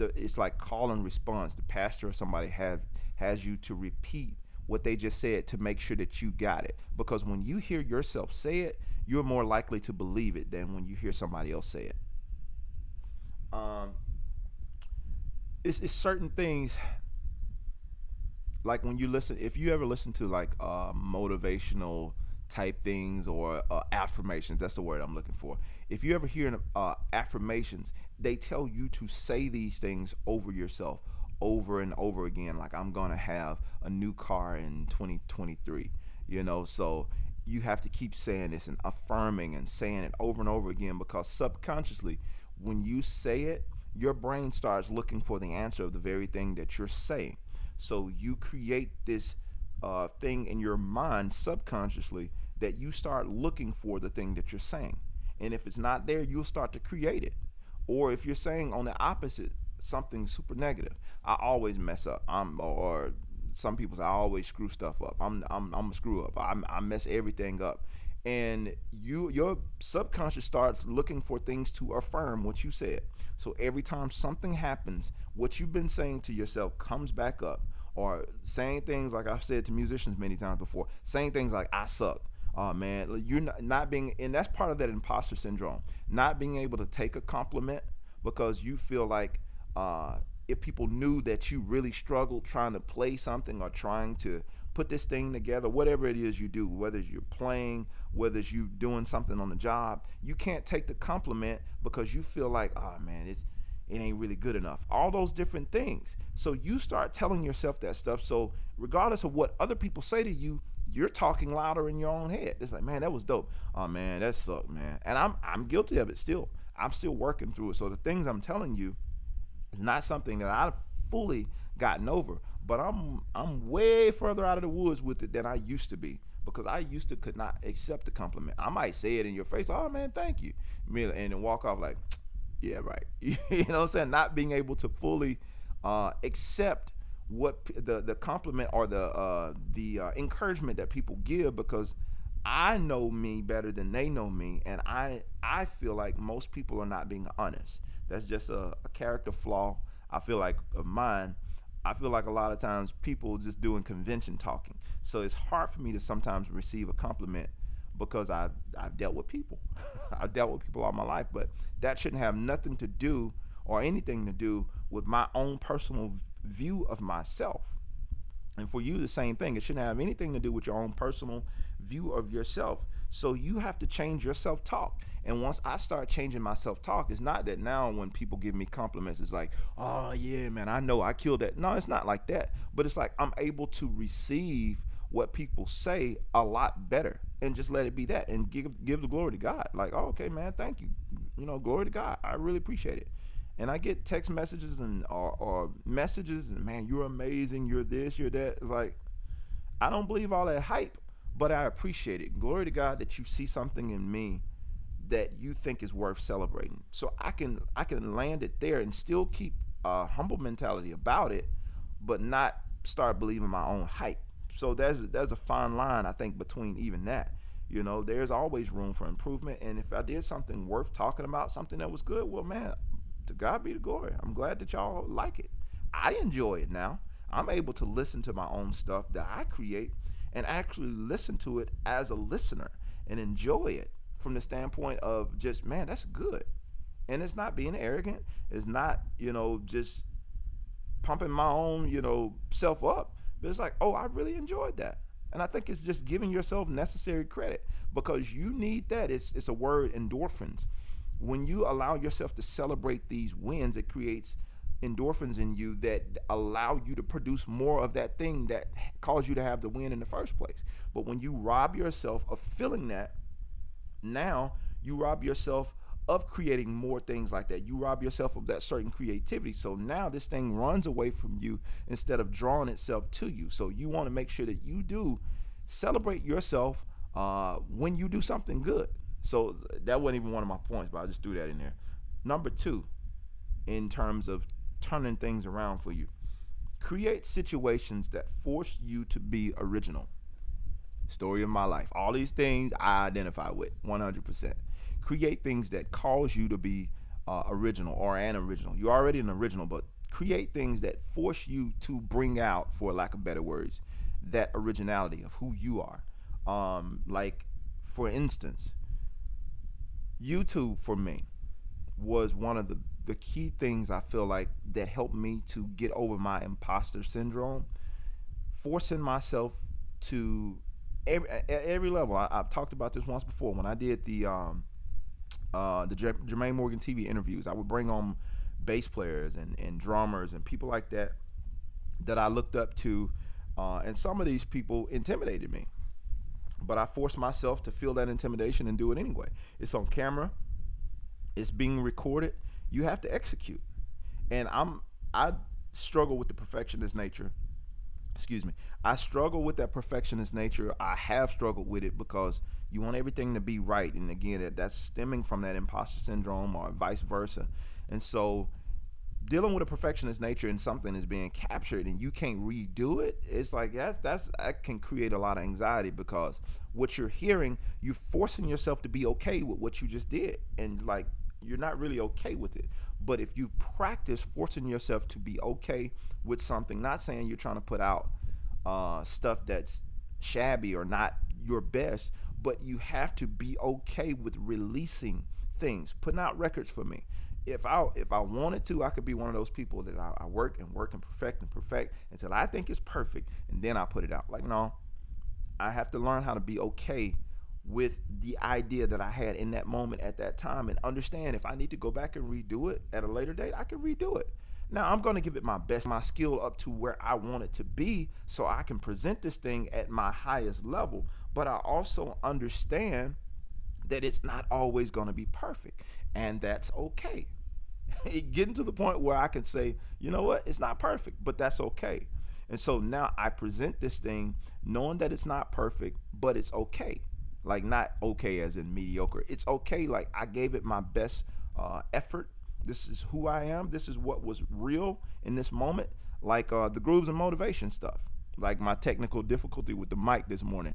it's like call and response. The pastor or somebody has you to repeat what they just said to make sure that you got it. Because when you hear yourself say it, you're more likely to believe it than when you hear somebody else say it. It's certain things, like when you listen, if you ever listen to like motivational type things or affirmations, that's the word I'm looking for. If you ever hear affirmations, they tell you to say these things over yourself over and over again, like I'm gonna have a new car in 2023, so you have to keep saying this and affirming and saying it over and over again, because subconsciously when you say it, your brain starts looking for the answer of the very thing that you're saying. So you create this thing in your mind subconsciously that you start looking for the thing that you're saying. And if it's not there, you'll start to create it. Or if you're saying on the opposite, something super negative, I always mess up. Or some people say I always screw stuff up. I'm a screw up. I mess everything up. And your subconscious starts looking for things to affirm what you said. So every time something happens, what you've been saying to yourself comes back up. Or saying things like I've said to musicians many times before, saying things like I suck. Oh man, you're not being, and that's part of that imposter syndrome. Not being able to take a compliment because you feel like if people knew that you really struggled trying to play something or trying to put this thing together, whatever it is you do, whether it's you're playing, whether it's you doing something on the job, you can't take the compliment because you feel like, oh man, it ain't really good enough. All those different things. So you start telling yourself that stuff. So regardless of what other people say to you, you're talking louder in your own head. It's like, man, that was dope. Oh man, that sucked, man. And I'm guilty of it still. I'm still working through it. So the things I'm telling you is not something that I've fully gotten over, but I'm way further out of the woods with it than I used to be, because I used to could not accept the compliment. I might say it in your face, oh man, thank you, and then walk off like, yeah, right. You know what I'm saying? Not being able to fully accept what the compliment or the encouragement that people give, because I know me better than they know me, and I feel like most people are not being honest. That's just a character flaw, I feel like, of mine. I feel like a lot of times people just doing convention talking. So it's hard for me to sometimes receive a compliment because I've dealt with people. I've dealt with people all my life, but that shouldn't have nothing to do or anything to do with my own personal view of myself. And for you, the same thing. It shouldn't have anything to do with your own personal view of yourself. So you have to change your self-talk. And once I start changing my self-talk, it's not that now when people give me compliments, it's like, oh yeah, man, I know I killed that. No, it's not like that. But it's like I'm able to receive what people say a lot better and just let it be that and give the glory to God. Like, oh, okay, man, thank you. Glory to God. I really appreciate it. And I get text messages and or messages and, man, you're amazing, you're this, you're that. It's like, I don't believe all that hype, but I appreciate it. Glory to God that you see something in me that you think is worth celebrating. So I can land it there and still keep a humble mentality about it, but not start believing my own hype. So there's a fine line, I think, between even that. There's always room for improvement. And if I did something worth talking about, something that was good, well, man, to God be the glory. I'm glad that y'all like it. I enjoy it now. I'm able to listen to my own stuff that I create and actually listen to it as a listener and enjoy it from the standpoint of just, man, that's good. And it's not being arrogant. It's not, just pumping my own, self up. But it's like, oh, I really enjoyed that. And I think it's just giving yourself necessary credit because you need that. It's a word, endorphins. When you allow yourself to celebrate these wins, it creates endorphins in you that allow you to produce more of that thing that caused you to have the win in the first place. But when you rob yourself of feeling that, now you rob yourself of creating more things like that. You rob yourself of that certain creativity. So now this thing runs away from you instead of drawing itself to you. So you want to make sure that you do celebrate yourself when you do something good. So that wasn't even one of my points, but I just threw that in there. Number 2, in terms of turning things around for you, create situations that force you to be original. Story of my life. All these things I identify with 100%. Create things that cause you to be original or an original. You're already an original, but create things that force you to bring out, for lack of better words, that originality of who you are. Like, for instance, YouTube for me was one of the key things I feel like that helped me to get over my imposter syndrome, forcing myself to at every level. I've talked about this once before. When I did the Jermaine Morgan TV interviews, I would bring on bass players and drummers and people like that I looked up to, and some of these people intimidated me, but I forced myself to feel that intimidation and do it anyway. It's on camera, it's being recorded, you have to execute. And I struggle with the perfectionist nature. I struggle with that perfectionist nature. I have struggled with it because you want everything to be right. And again, that's stemming from that imposter syndrome or vice versa. And so dealing with a perfectionist nature and something is being captured and you can't redo it, it's like that can create a lot of anxiety because what you're hearing, you're forcing yourself to be okay with what you just did. And like, you're not really okay with it. But if you practice forcing yourself to be okay with something, not saying you're trying to put out stuff that's shabby or not your best, but you have to be okay with releasing things, putting out records for me. If I wanted to, I could be one of those people that I work and perfect until I think it's perfect, and then I put it out. Like, no, I have to learn how to be okay with the idea that I had in that moment at that time and understand if I need to go back and redo it at a later date, I can redo it. Now, I'm going to give it my best, my skill up to where I want it to be so I can present this thing at my highest level. But I also understand that it's not always going to be perfect, and that's okay. Getting to the point where I can say, you know what, it's not perfect, but that's okay. And so now I present this thing knowing that it's not perfect, but it's okay. Like, not okay as in mediocre. It's okay. Like, I gave it my best effort. This is who I am. This is what was real in this moment. Like the grooves and motivation stuff. Like my technical difficulty with the mic this morning.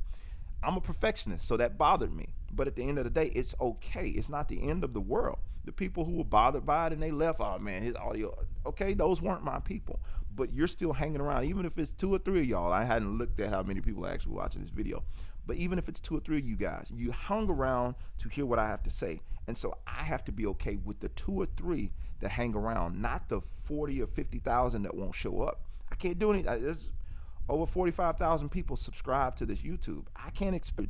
I'm a perfectionist, so that bothered me. But at the end of the day, it's okay. It's not the end of the world. The people who were bothered by it and they left, oh man, his audio, okay, those weren't my people. But you're still hanging around, even if it's 2 or 3 of y'all. I hadn't looked at how many people are actually watching this video. But even if it's 2 or 3 of you guys, you hung around to hear what I have to say. And so I have to be okay with the 2 or 3 that hang around, not the 40 or 50,000 that won't show up. I can't do anything. There's over 45,000 people subscribe to this YouTube. I can't expect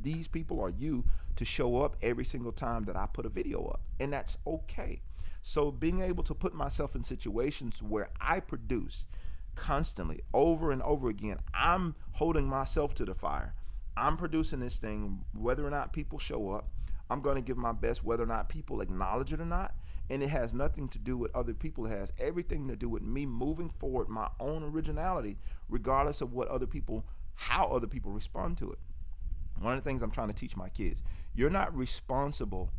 these people or you to show up every single time that I put a video up, and that's okay. So being able to put myself in situations where I produce constantly over and over again, I'm holding myself to the fire. I'm producing this thing whether or not people show up. I'm going to give my best whether or not people acknowledge it or not. And it has nothing to do with other people. It has everything to do with me moving forward my own originality, regardless of how other people respond to it. One of the things I'm trying to teach my kids, you're not responsible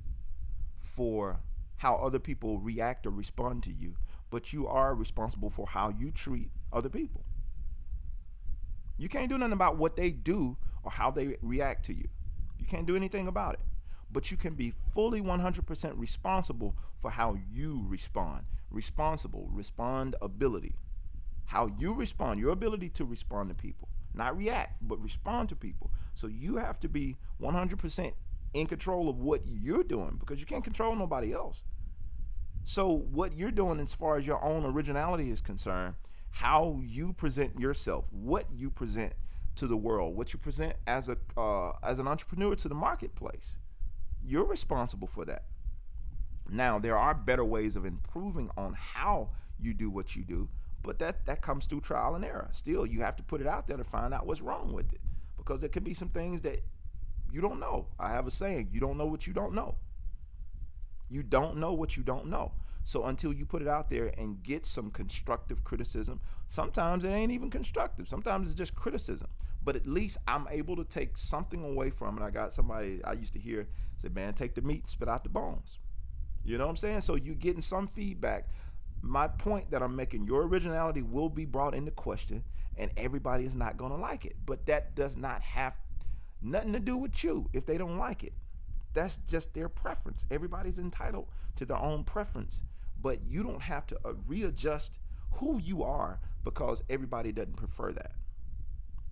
for how other people react or respond to you, but you are responsible for how you treat other people. You can't do nothing about what they do or how they react to you. You can't do anything about it. But you can be fully 100% responsible for how you respond. Respondability. How you respond, your ability to respond to people. Not react, but respond to people. So you have to be 100% in control of what you're doing, because you can't control nobody else. So what you're doing as far as your own originality is concerned, how you present yourself, what you present to the world, what you present as an entrepreneur to the marketplace, you're responsible for that. Now, there are better ways of improving on how you do what you do, but that comes through trial and error. Still, you have to put it out there to find out what's wrong with it, because there could be some things that you don't know. I have a saying, you don't know what you don't know. You don't know what you don't know. So until you put it out there and get some constructive criticism, sometimes it ain't even constructive. Sometimes it's just criticism. But at least I'm able to take something away from it. I got somebody I used to hear say, man, take the meat, spit out the bones. You know what I'm saying? So you're getting some feedback. My point that I'm making, your originality will be brought into question, and everybody is not going to like it. But that does not have nothing to do with you if they don't like it. That's just their preference. Everybody's entitled to their own preference, but you don't have to readjust who you are because everybody doesn't prefer that,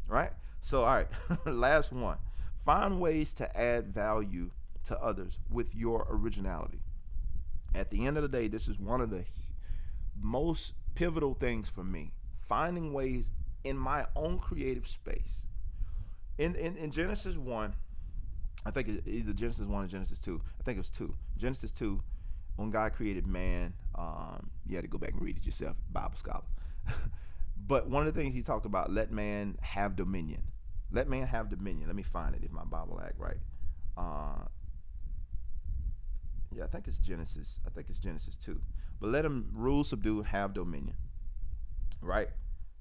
right? So, all right, last one. Find ways to add value to others with your originality. At the end of the day, this is one of the most pivotal things for me, finding ways in my own creative space. In Genesis 1, I think it's either Genesis 1 or Genesis 2. I think it was 2. Genesis 2, when God created man, you had to go back and read it yourself, Bible scholars. But one of the things he talked about, let man have dominion. Let man have dominion. Let me find it if my Bible act right. Yeah, I think it's Genesis 2. But let him rule, subdue, have dominion. Right?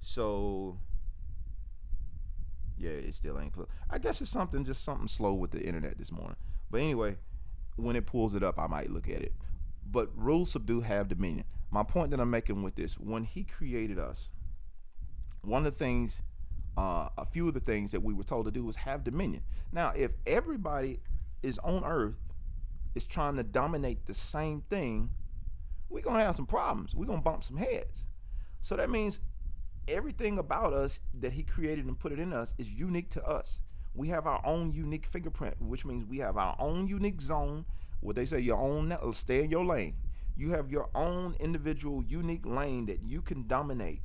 So, yeah, it still ain't clear. I guess it's something slow with the internet this morning. But anyway, when it pulls it up, I might look at it. But rule, subdue, have dominion. My point that I'm making with this, when he created us, one of the things, a few of the things that we were told to do was have dominion. Now, if everybody is on earth is trying to dominate the same thing, we're going to have some problems. We're going to bump some heads. So that means everything about us that he created and put it in us is unique to us. We have our own unique fingerprint, which means we have our own unique zone. What they say, your own, stay in your lane. You have your own individual unique lane that you can dominate,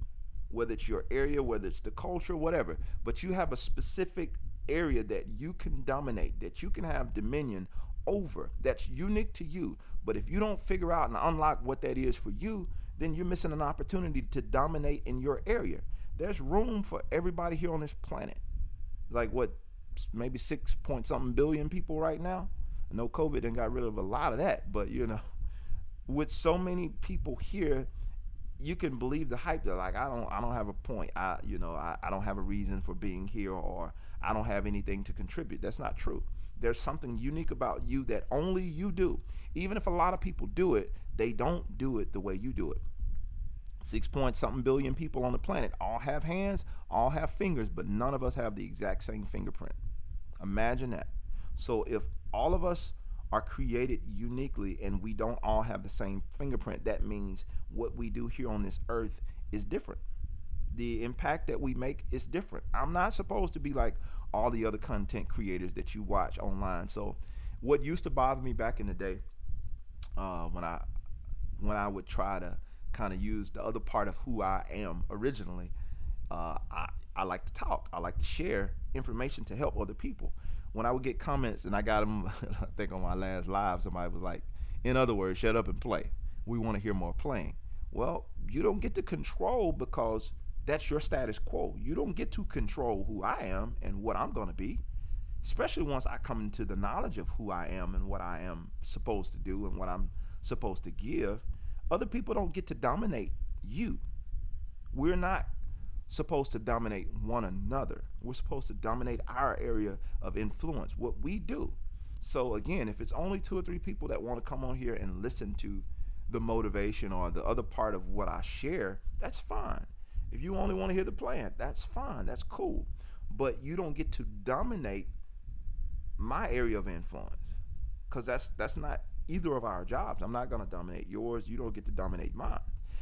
whether it's your area, whether it's the culture, whatever. But you have a specific area that you can dominate, that you can have dominion over, that's unique to you. But if you don't figure out and unlock what that is for you, then you're missing an opportunity to dominate in your area. There's room for everybody here on this planet. Like what, maybe 6 point something billion people right now? I know COVID done got rid of a lot of that, but you know, with so many people here, you can believe the hype that like I don't have a point. I don't have a reason for being here, or I don't have anything to contribute. That's not true. There's something unique about you that only you do. Even if a lot of people do it, they don't do it the way you do it. 6 point something billion people on the planet all have hands, all have fingers, but none of us have the exact same fingerprint. Imagine that. So if all of us are created uniquely and we don't all have the same fingerprint, that means what we do here on this earth is different. The impact that we make is different. I'm not supposed to be like all the other content creators that you watch online. So what used to bother me back in the day, when I would try to kind of use the other part of who I am originally, I like to talk. I like to share information to help other people. when I would get comments, and I got them, I think on my last live, somebody was like, in other words, shut up and play. We want to hear more playing. Well, you don't get to control because that's your status quo. You don't get to control who I am and what I'm going to be, especially once I come into the knowledge of who I am and what I am supposed to do and what I'm supposed to give. Other people don't get to dominate you. We're not supposed to dominate one another. We're supposed to dominate our area of influence, what we do. So again, if it's only 2 or 3 people that want to come on here and listen to the motivation or the other part of what I share, that's fine. If you only want to hear the plan, that's fine. That's cool. But you don't get to dominate my area of influence, because that's not either of our jobs. I'm not going to dominate yours. You don't get to dominate mine.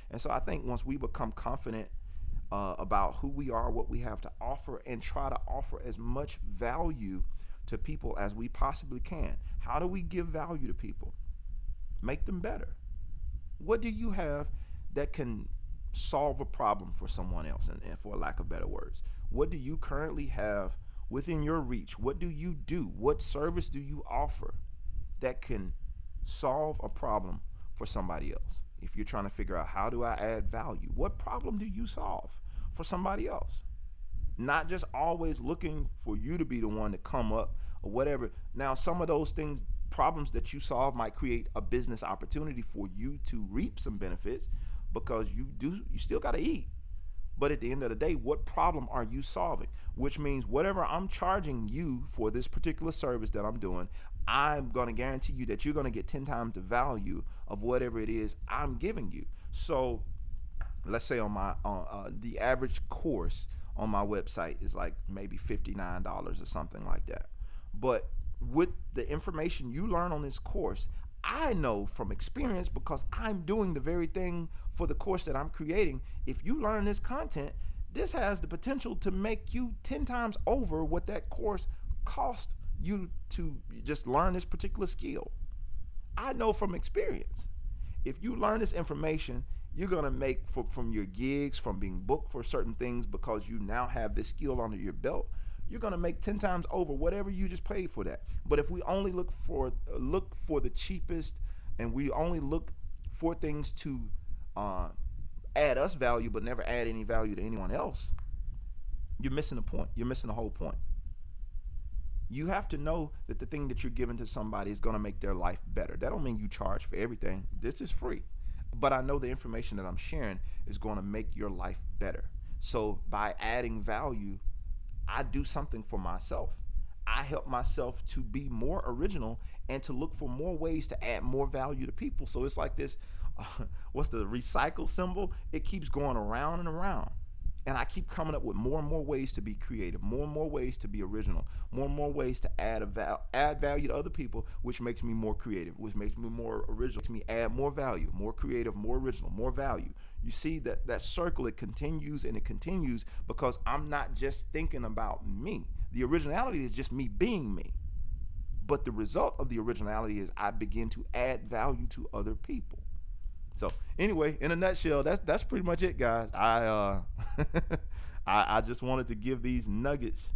And so I think once we become confident about who we are, what we have to offer, and try to offer as much value to people as we possibly can. How do we give value to people? Make them better. What do you have that can solve a problem for someone else, and for lack of better words? What do you currently have within your reach? What do you do? What service do you offer that can solve a problem for somebody else? If you're trying to figure out, how do I add value? What problem do you solve for somebody else? Not just always looking for you to be the one to come up or whatever. Now, some of those things, problems that you solve, might create a business opportunity for you to reap some benefits, because you still got to eat. But at the end of the day, what problem are you solving? Which means whatever I'm charging you for this particular service that I'm doing, I'm going to guarantee you that you're going to get 10 times the value of whatever it is I'm giving you. So let's say on my the average course on my website is like maybe $59 or something like that. But with the information you learn on this course, I know from experience, because I'm doing the very thing for the course that I'm creating. If you learn this content, this has the potential to make you 10 times over what that course cost you to just learn this particular skill. I know from experience. If you learn this information, you're going to make from your gigs, from being booked for certain things, because you now have this skill under your belt, you're going to make 10 times over whatever you just paid for that. But if we only look for the cheapest, and we only look for things to add us value but never add any value to anyone else, you're missing the point. You're missing the whole point. You have to know that the thing that you're giving to somebody is going to make their life better. That don't mean you charge for everything. This is free. But I know the information that I'm sharing is going to make your life better. So by adding value, I do something for myself. I help myself to be more original and to look for more ways to add more value to people. So it's like this, what's the recycle symbol? It keeps going around and around. And I keep coming up with more and more ways to be creative, more and more ways to be original, more and more ways to add value to other people, which makes me more creative, which makes me more original, makes me add more value, more creative, more original, more value. You see that circle, it continues and it continues, because I'm not just thinking about me. The originality is just me being me. But the result of the originality is I begin to add value to other people. So anyway, in a nutshell, that's pretty much it, guys. I just wanted to give these nuggets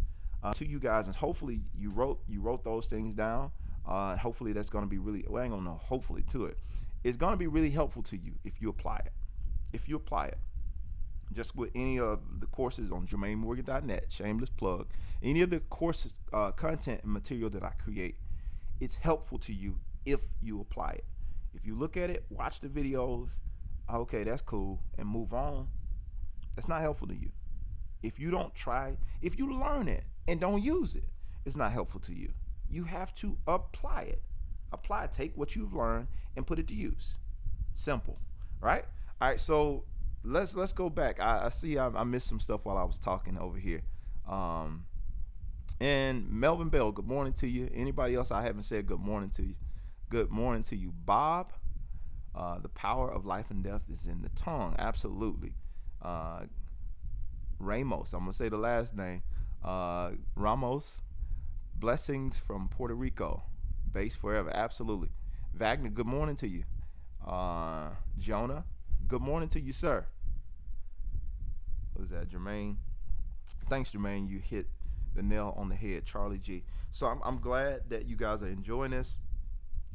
to you guys, and hopefully you wrote those things down. Hopefully that's going to be really, well, I ain't gonna know hopefully to it. It's going to be really helpful to you if you apply it. If you apply it, just with any of the courses on JermaineMorgan.net, shameless plug, any of the courses, content and material that I create, it's helpful to you if you apply it. If you look at it, watch the videos, okay, that's cool, and move on, that's not helpful to you. If you don't try, if you learn it and don't use it, it's not helpful to you. You have to apply it. Take what you've learned and put it to use. Simple, right? All right, so let's go back. I see I missed some stuff while I was talking over here. And Melvin Bell, good morning to you. Anybody else I haven't said good morning to you? Good morning to you, Bob. The power of life and death is in the tongue. Absolutely. Ramos, I'm going to say the last name. Ramos, blessings from Puerto Rico. Base forever. Absolutely. Wagner, good morning to you. Jonah, good morning to you, sir. What is that, Jermaine? Thanks, Jermaine. You hit the nail on the head, Charlie G. So I'm glad that you guys are enjoying this.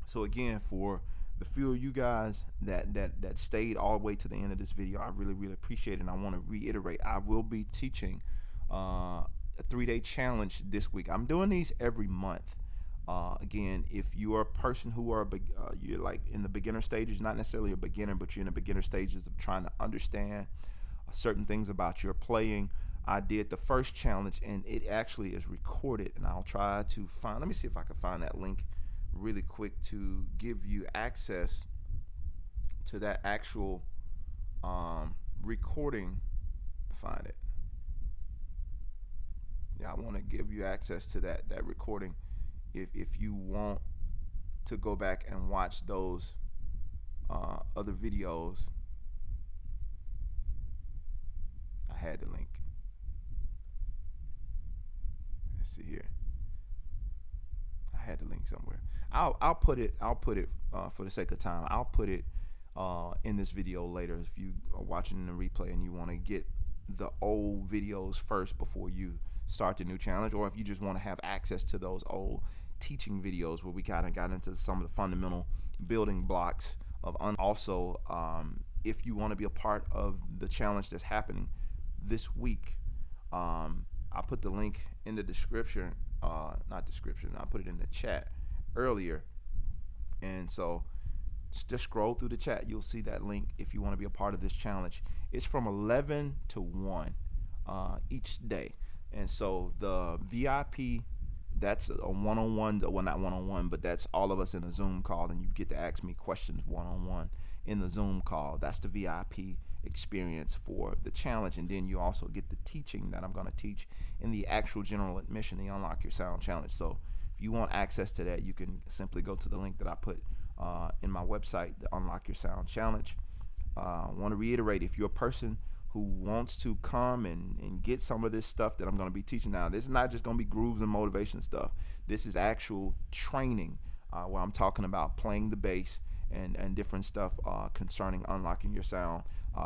So again, for the few of you guys that stayed all the way to the end of this video, I really, really appreciate it. And I want to reiterate, I will be teaching a 3-day challenge this week. I'm doing these every month. Again, if you are a person who are you're like in the beginner stages, not necessarily a beginner, but you're in the beginner stages of trying to understand certain things about your playing, I did the first challenge and it actually is recorded, and I'll try to find, let me see if I can find that link really quick to give you access to that actual recording. Find it. Yeah, I want to give you access to that recording if you want to go back and watch those other videos. I had the link. Let's see here. I had the link somewhere. I'll put it for the sake of time. I'll put it in this video later if you are watching the replay and you want to get the old videos first before you start the new challenge, or if you just want to have access to those old teaching videos where we kind of got into some of the fundamental building blocks of also if you want to be a part of the challenge that's happening this week, I put the link in the description, not description, I put it in the chat earlier, and so just scroll through the chat, you'll see that link if you want to be a part of this challenge. It's from 11 to 1 each day, and so the VIP, that's a one-on-one, well, not one-on-one, but that's all of us in a Zoom call, and you get to ask me questions one-on-one in the Zoom call. That's the VIP experience for the challenge, and then you also get the teaching that I'm going to teach in the actual general admission, the Unlock Your Sound Challenge. So if you want access to that, you can simply go to the link that I put in my website, the Unlock Your Sound Challenge. I want to reiterate, if you're a person who wants to come and get some of this stuff that I'm going to be teaching now, this is not just going to be grooves and motivation stuff. This is actual training where I'm talking about playing the bass and different stuff concerning unlocking your sound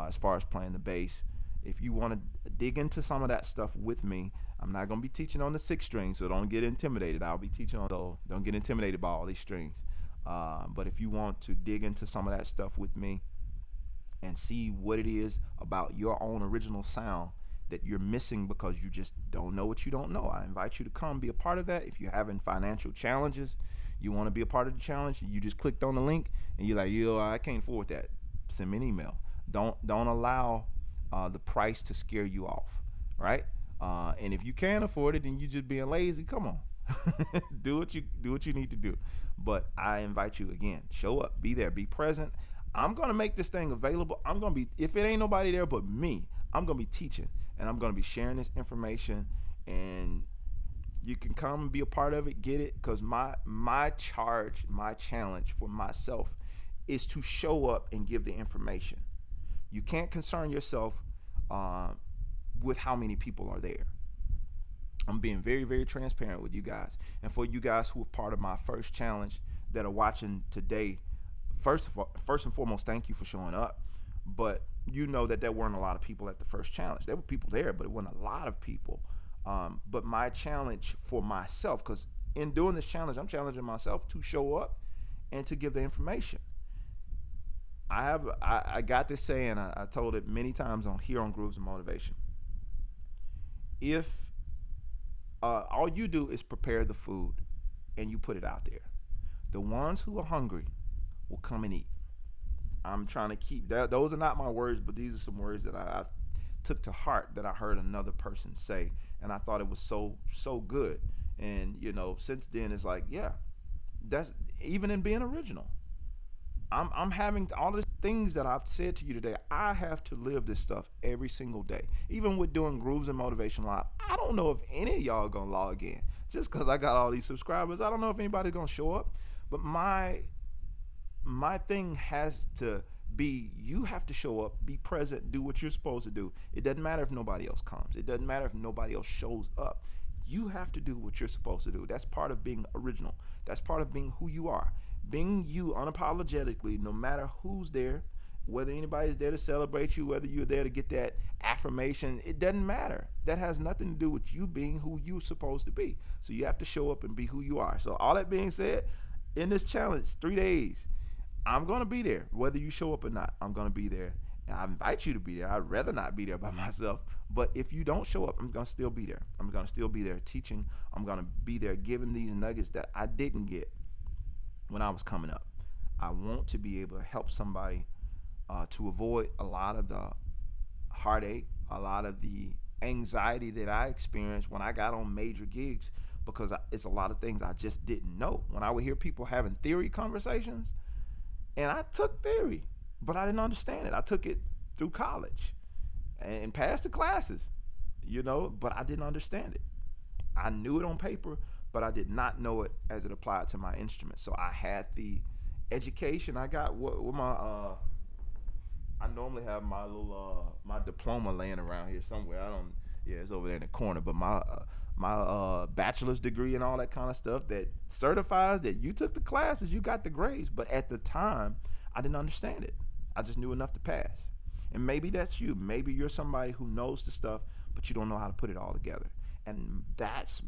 as far as playing the bass. If you want to dig into some of that stuff with me, I'm not going to be teaching on the 6 strings, so don't get intimidated. I'll be teaching on those. Don't get intimidated by all these strings. But if you want to dig into some of that stuff with me and see what it is about your own original sound that you're missing because you just don't know what you don't know, I invite you to come be a part of that. If you're having financial challenges, you want to be a part of the challenge, you just clicked on the link and you're like, yo, I can't afford that, send me an email. Don't allow the price to scare you off, right? And if you can't afford it and you just being lazy, come on. do what you need to do. But I invite you again, show up, be there, be present. I'm gonna make this thing available. I'm gonna be, if it ain't nobody there but me, I'm gonna be teaching and I'm gonna be sharing this information, and you can come and be a part of it, get it, because my charge, my challenge for myself is to show up and give the information. You can't concern yourself with how many people are there. I'm being very, very transparent with you guys. And for you guys who are part of my first challenge that are watching today, first and foremost, thank you for showing up. But you know that there weren't a lot of people at the first challenge. There were people there, but it wasn't a lot of people. But my challenge for myself, because in doing this challenge, I'm challenging myself to show up and to give the information. I got this saying, I told it many times on Grooves and Motivation. If all you do is prepare the food and you put it out there, the ones who are hungry will come and eat. I'm trying to keep that. Those are not my words, but these are some words that I took to heart that I heard another person say, and I thought it was so good. And since then it's like, yeah, that's even in being original. I'm having all the things that I've said to you today. I have to live this stuff every single day. Even with doing Grooves and Motivation Live, I don't know if any of y'all are gonna log in. Just because I got all these subscribers, I don't know if anybody's gonna show up. But my thing has to be, you have to show up, be present, do what you're supposed to do. It doesn't matter if nobody else comes. It doesn't matter if nobody else shows up. You have to do what you're supposed to do. That's part of being original. That's part of being who you are. Being you unapologetically, no matter who's there, Whether anybody's there to celebrate you, whether you're there to get that affirmation, it doesn't matter. That has nothing to do with you being who you're supposed to be. So you have to show up and be who you are. So all that being said, in this challenge, 3 days, I'm going to be there. Whether you show up or not, I'm going to be there. And I invite you to be there. I'd rather not be there by myself. But if you don't show up, I'm going to still be there. I'm going to still be there teaching. I'm going to be there giving these nuggets that I didn't get when I was coming up. I want to be able to help somebody to avoid a lot of the heartache, a lot of the anxiety that I experienced when I got on major gigs, because it's a lot of things I just didn't know. When I would hear people having theory conversations, and I took theory, but I didn't understand it. I took it through college and passed the classes, but I didn't understand it. I knew it on paper, but I did not know it as it applied to my instrument. So I had the education. I got what my I normally have my little my diploma laying around here somewhere. It's over there in the corner. But my bachelor's degree and all that kind of stuff that certifies that you took the classes, you got the grades. But at the time, I didn't understand it. I just knew enough to pass. And maybe that's you. Maybe you're somebody who knows the stuff, but you don't know how to put it all together. And that's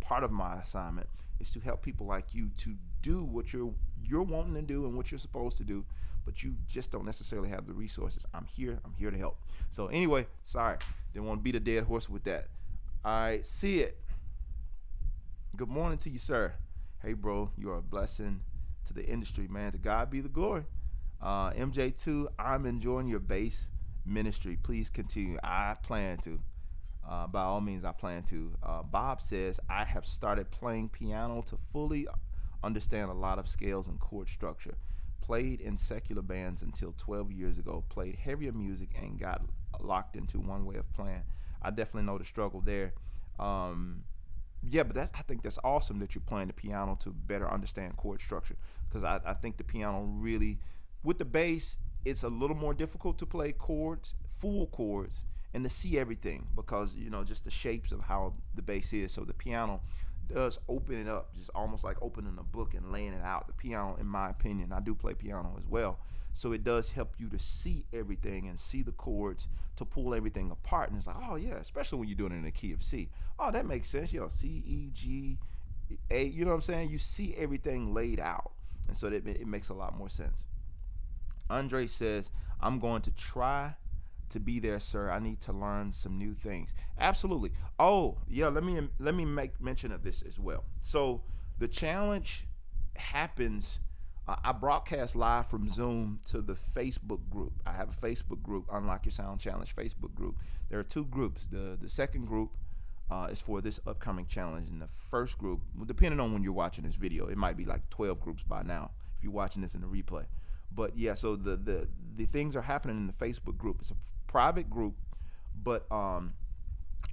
part of my assignment, is to help people like you to do what you're wanting to do and what you're supposed to do, but you just don't necessarily have the resources. I'm here to help. So anyway, sorry, didn't want to beat a dead horse with that. All right, see it. Good morning to you, sir. Hey, bro, you are a blessing to the industry, man. To God be the glory. MJ2, I'm enjoying your bass ministry. Please continue. I plan to. By all means, I plan to. Bob says, I have started playing piano to fully understand a lot of scales and chord structure. Played in secular bands until 12 years ago. Played heavier music and got locked into one way of playing. I definitely know the struggle there. But I think that's awesome that you're playing the piano to better understand chord structure, because I think the piano really, with the bass, it's a little more difficult to play chords, full chords, and to see everything, because just the shapes of how the bass is. So the piano does open it up, just almost like opening a book and laying it out. The piano, in my opinion, I do play piano as well, so it does help you to see everything and see the chords, to pull everything apart. And it's like, oh yeah, especially when you're doing it in the key of C. Oh, that makes sense. C, E, G, A. You know what I'm saying? You see everything laid out, and so that it makes a lot more sense. Andre says, I'm going to try to be there, sir. I need to learn some new things. Absolutely. Oh yeah, let me make mention of this as well. So the challenge happens, I broadcast live from Zoom to the Facebook group. I have a Facebook group, Unlock Your Sound Challenge Facebook group. There are two groups. The second group is for this upcoming challenge, and the first group, depending on when you're watching this video, it might be like 12 groups by now if you're watching this in the replay. But yeah, so the things are happening in the Facebook group. It's a private group, but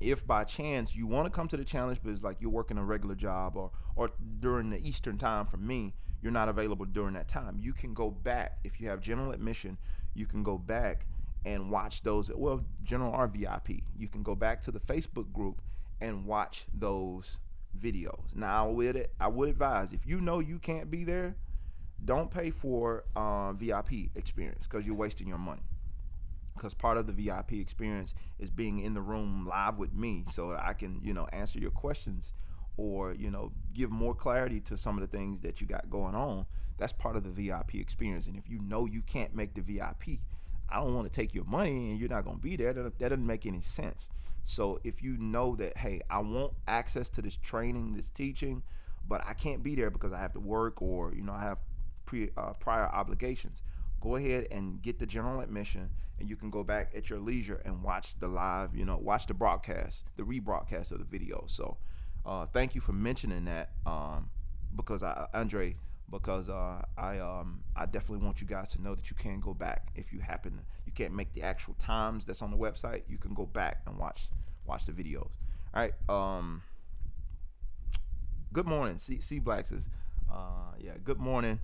if by chance you want to come to the challenge, but it's like you're working a regular job, or during the Eastern time for me, you're not available during that time, you can go back. If you have general admission, you can go back and watch those. Well, general or VIP, you can go back to the Facebook group and watch those videos. Now, I would advise, if you know you can't be there, don't pay for VIP experience, because you're wasting your money. Because part of the VIP experience is being in the room live with me, so that I can, answer your questions, or, give more clarity to some of the things that you got going on. That's part of the VIP experience. And if you know you can't make the VIP, I don't want to take your money and you're not going to be there. That doesn't make any sense. So if you know that, hey, I want access to this training, this teaching, but I can't be there because I have to work, or, I have prior obligations, go ahead and get the general admission, and you can go back at your leisure and watch the live, watch the broadcast, the rebroadcast of the video. So thank you for mentioning that, because Andre, because I definitely want you guys to know that you can go back. If you you can't make the actual times that's on the website, you can go back and watch the videos. All right. Good morning. C Black says, good morning.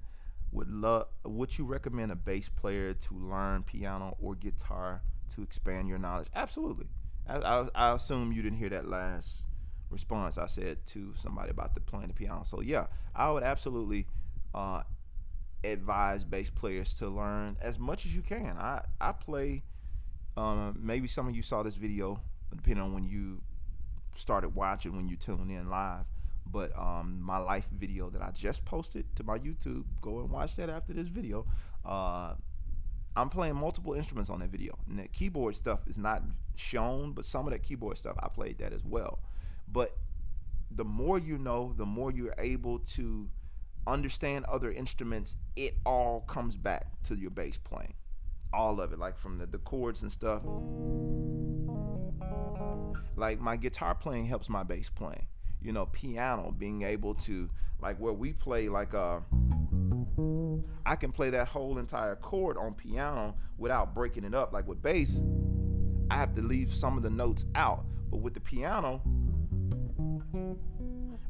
Would you recommend a bass player to learn piano or guitar to expand your knowledge? Absolutely. I assume you didn't hear that last response I said to somebody about playing the piano. So yeah, I would absolutely advise bass players to learn as much as you can. I play. Maybe some of you saw this video, depending on when you started watching, when you tuned in live. But my life video that I just posted to my YouTube, go and watch that after this video. I'm playing multiple instruments on that video, and that keyboard stuff is not shown, but some of that keyboard stuff I played that as well. But the more you know, the more you're able to understand other instruments. It all comes back to your bass playing, all of it, like from the chords and stuff. Like my guitar playing helps my bass playing. You know, piano, being able to, like where we play, like I can play that whole entire chord on piano without breaking it up. Like with bass, I have to leave some of the notes out, but with the piano,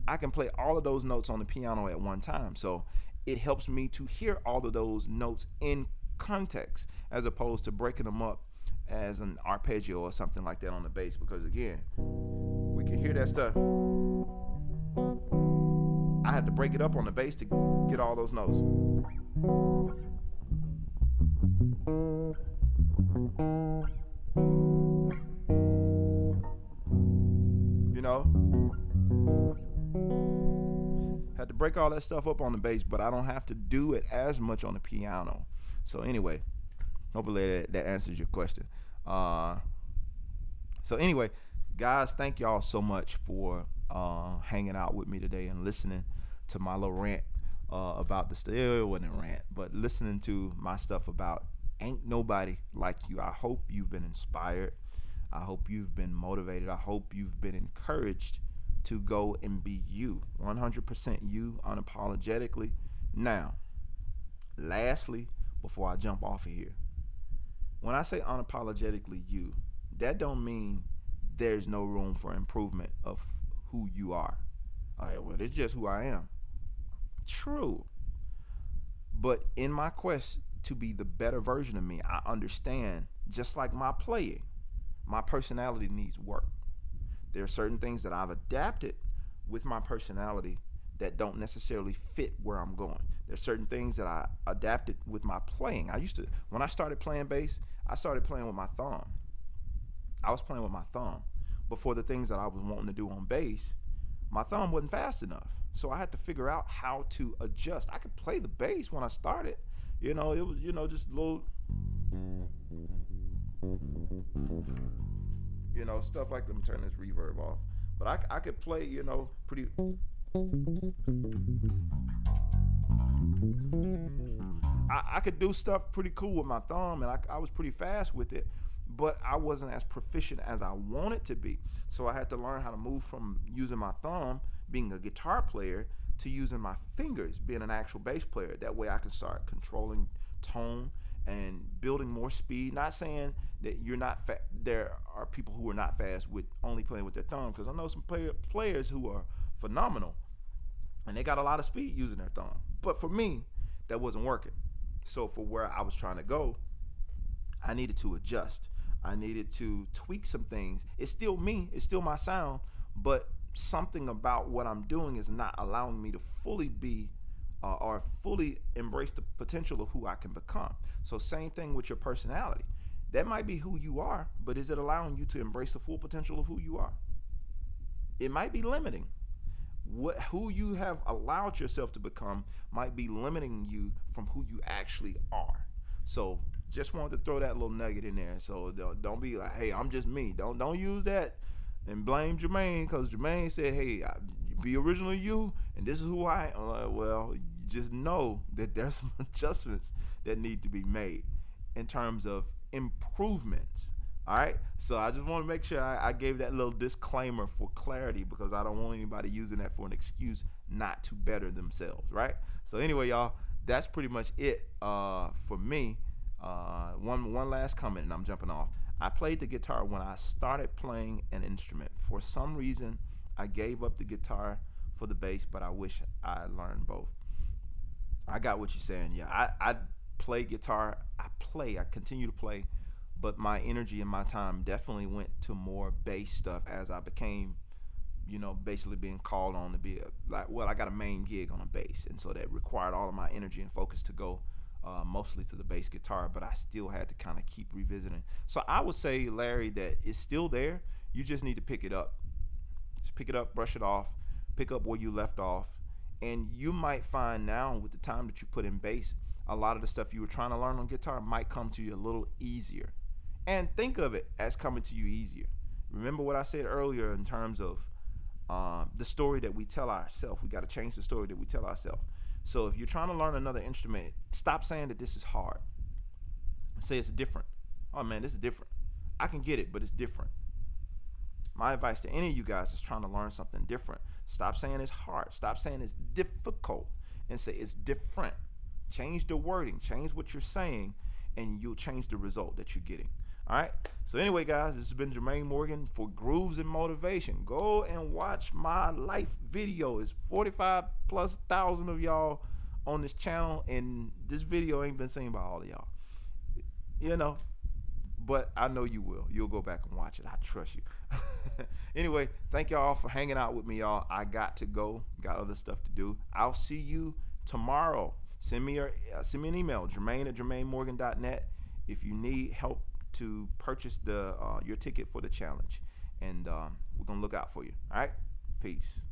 I can play all of those notes on the piano at one time. So it helps me to hear all of those notes in context, as opposed to breaking them up as an arpeggio or something like that on the bass, because again, we can hear that stuff. I have to break it up on the bass to get all those notes. You know? Had to break all that stuff up on the bass, but I don't have to do it as much on the piano. So anyway, hopefully that answers your question. So anyway, guys, thank y'all so much for hanging out with me today and listening to my little rant about the still wasn't a rant, but listening to my stuff about ain't nobody like you. I hope you've been inspired. I hope you've been motivated. I hope you've been encouraged to go and be you, 100% you, unapologetically. Now, lastly, before I jump off of here, when I say unapologetically you, that don't mean there's no room for improvement of who you are. All right, well, it's just who I am. True. But in my quest to be the better version of me, I understand, just like my playing, my personality needs work. There are certain things that I've adapted with my personality that don't necessarily fit where I'm going. There's certain things that I adapted with my playing. When I started playing bass, I started playing with my thumb. I was playing with my thumb. Before the things that I was wanting to do on bass, my thumb wasn't fast enough. So I had to figure out how to adjust. I could play the bass when I started. You know, it was, just a little, stuff like, let me turn this reverb off. But I could play, pretty. I could do stuff pretty cool with my thumb, and I was pretty fast with it, but I wasn't as proficient as I wanted to be. So I had to learn how to move from using my thumb, being a guitar player, to using my fingers, being an actual bass player. That way I can start controlling tone and building more speed. Not saying that you're not there are people who are not fast with only playing with their thumb, because I know some players who are phenomenal and they got a lot of speed using their thumb. But for me, that wasn't working. So for where I was trying to go, I needed to adjust. I needed to tweak some things. It's still me, it's still my sound, but something about what I'm doing is not allowing me to fully be or fully embrace the potential of who I can become. So same thing with your personality. That might be who you are, but is it allowing you to embrace the full potential of who you are? It might be limiting. Who you have allowed yourself to become might be limiting you from who you actually are. So just wanted to throw that little nugget in there. So don't be like, hey, I'm just me. Don't use that and blame Jermaine, because Jermaine said, hey, be originally you, and this is who I am. Like, well, just know that there's some adjustments that need to be made in terms of improvements. All right, so I just want to make sure I gave that little disclaimer for clarity, because I don't want anybody using that for an excuse not to better themselves, right? So anyway, y'all, that's pretty much it for me. One last comment, and I'm jumping off. I played the guitar when I started playing an instrument. For some reason, I gave up the guitar for the bass, but I wish I learned both. I got what you're saying. Yeah, I play guitar. I continue to play, but my energy and my time definitely went to more bass stuff as I became basically being called on to be I got a main gig on a bass, and so that required all of my energy and focus to go mostly to the bass guitar, but I still had to kind of keep revisiting. So I would say, Larry, that it's still there. You just need to pick it up. Just pick it up, brush it off, pick up where you left off, and you might find now with the time that you put in bass, a lot of the stuff you were trying to learn on guitar might come to you a little easier. And think of it as coming to you easier. Remember what I said earlier in terms of the story that we tell ourselves. We got to change the story that we tell ourselves. So if you're trying to learn another instrument, stop saying that this is hard. Say it's different. Oh man, this is different. I can get it, but it's different. My advice to any of you guys is trying to learn something different. Stop saying it's hard. Stop saying it's difficult, and say it's different. Change the wording, change what you're saying, and you'll change the result that you're getting. All right. So anyway, guys, this has been Jermaine Morgan for Grooves and Motivation. Go and watch my life video. It's 45,000+ of y'all on this channel, and this video ain't been seen by all of y'all. But I know you will. You'll go back and watch it. I trust you. Anyway, thank y'all for hanging out with me, y'all. I got to go. Got other stuff to do. I'll see you tomorrow. Send me an email, Jermaine@jermainemorgan.net, if you need help to purchase your ticket for the challenge, and we're gonna look out for you. All right, peace.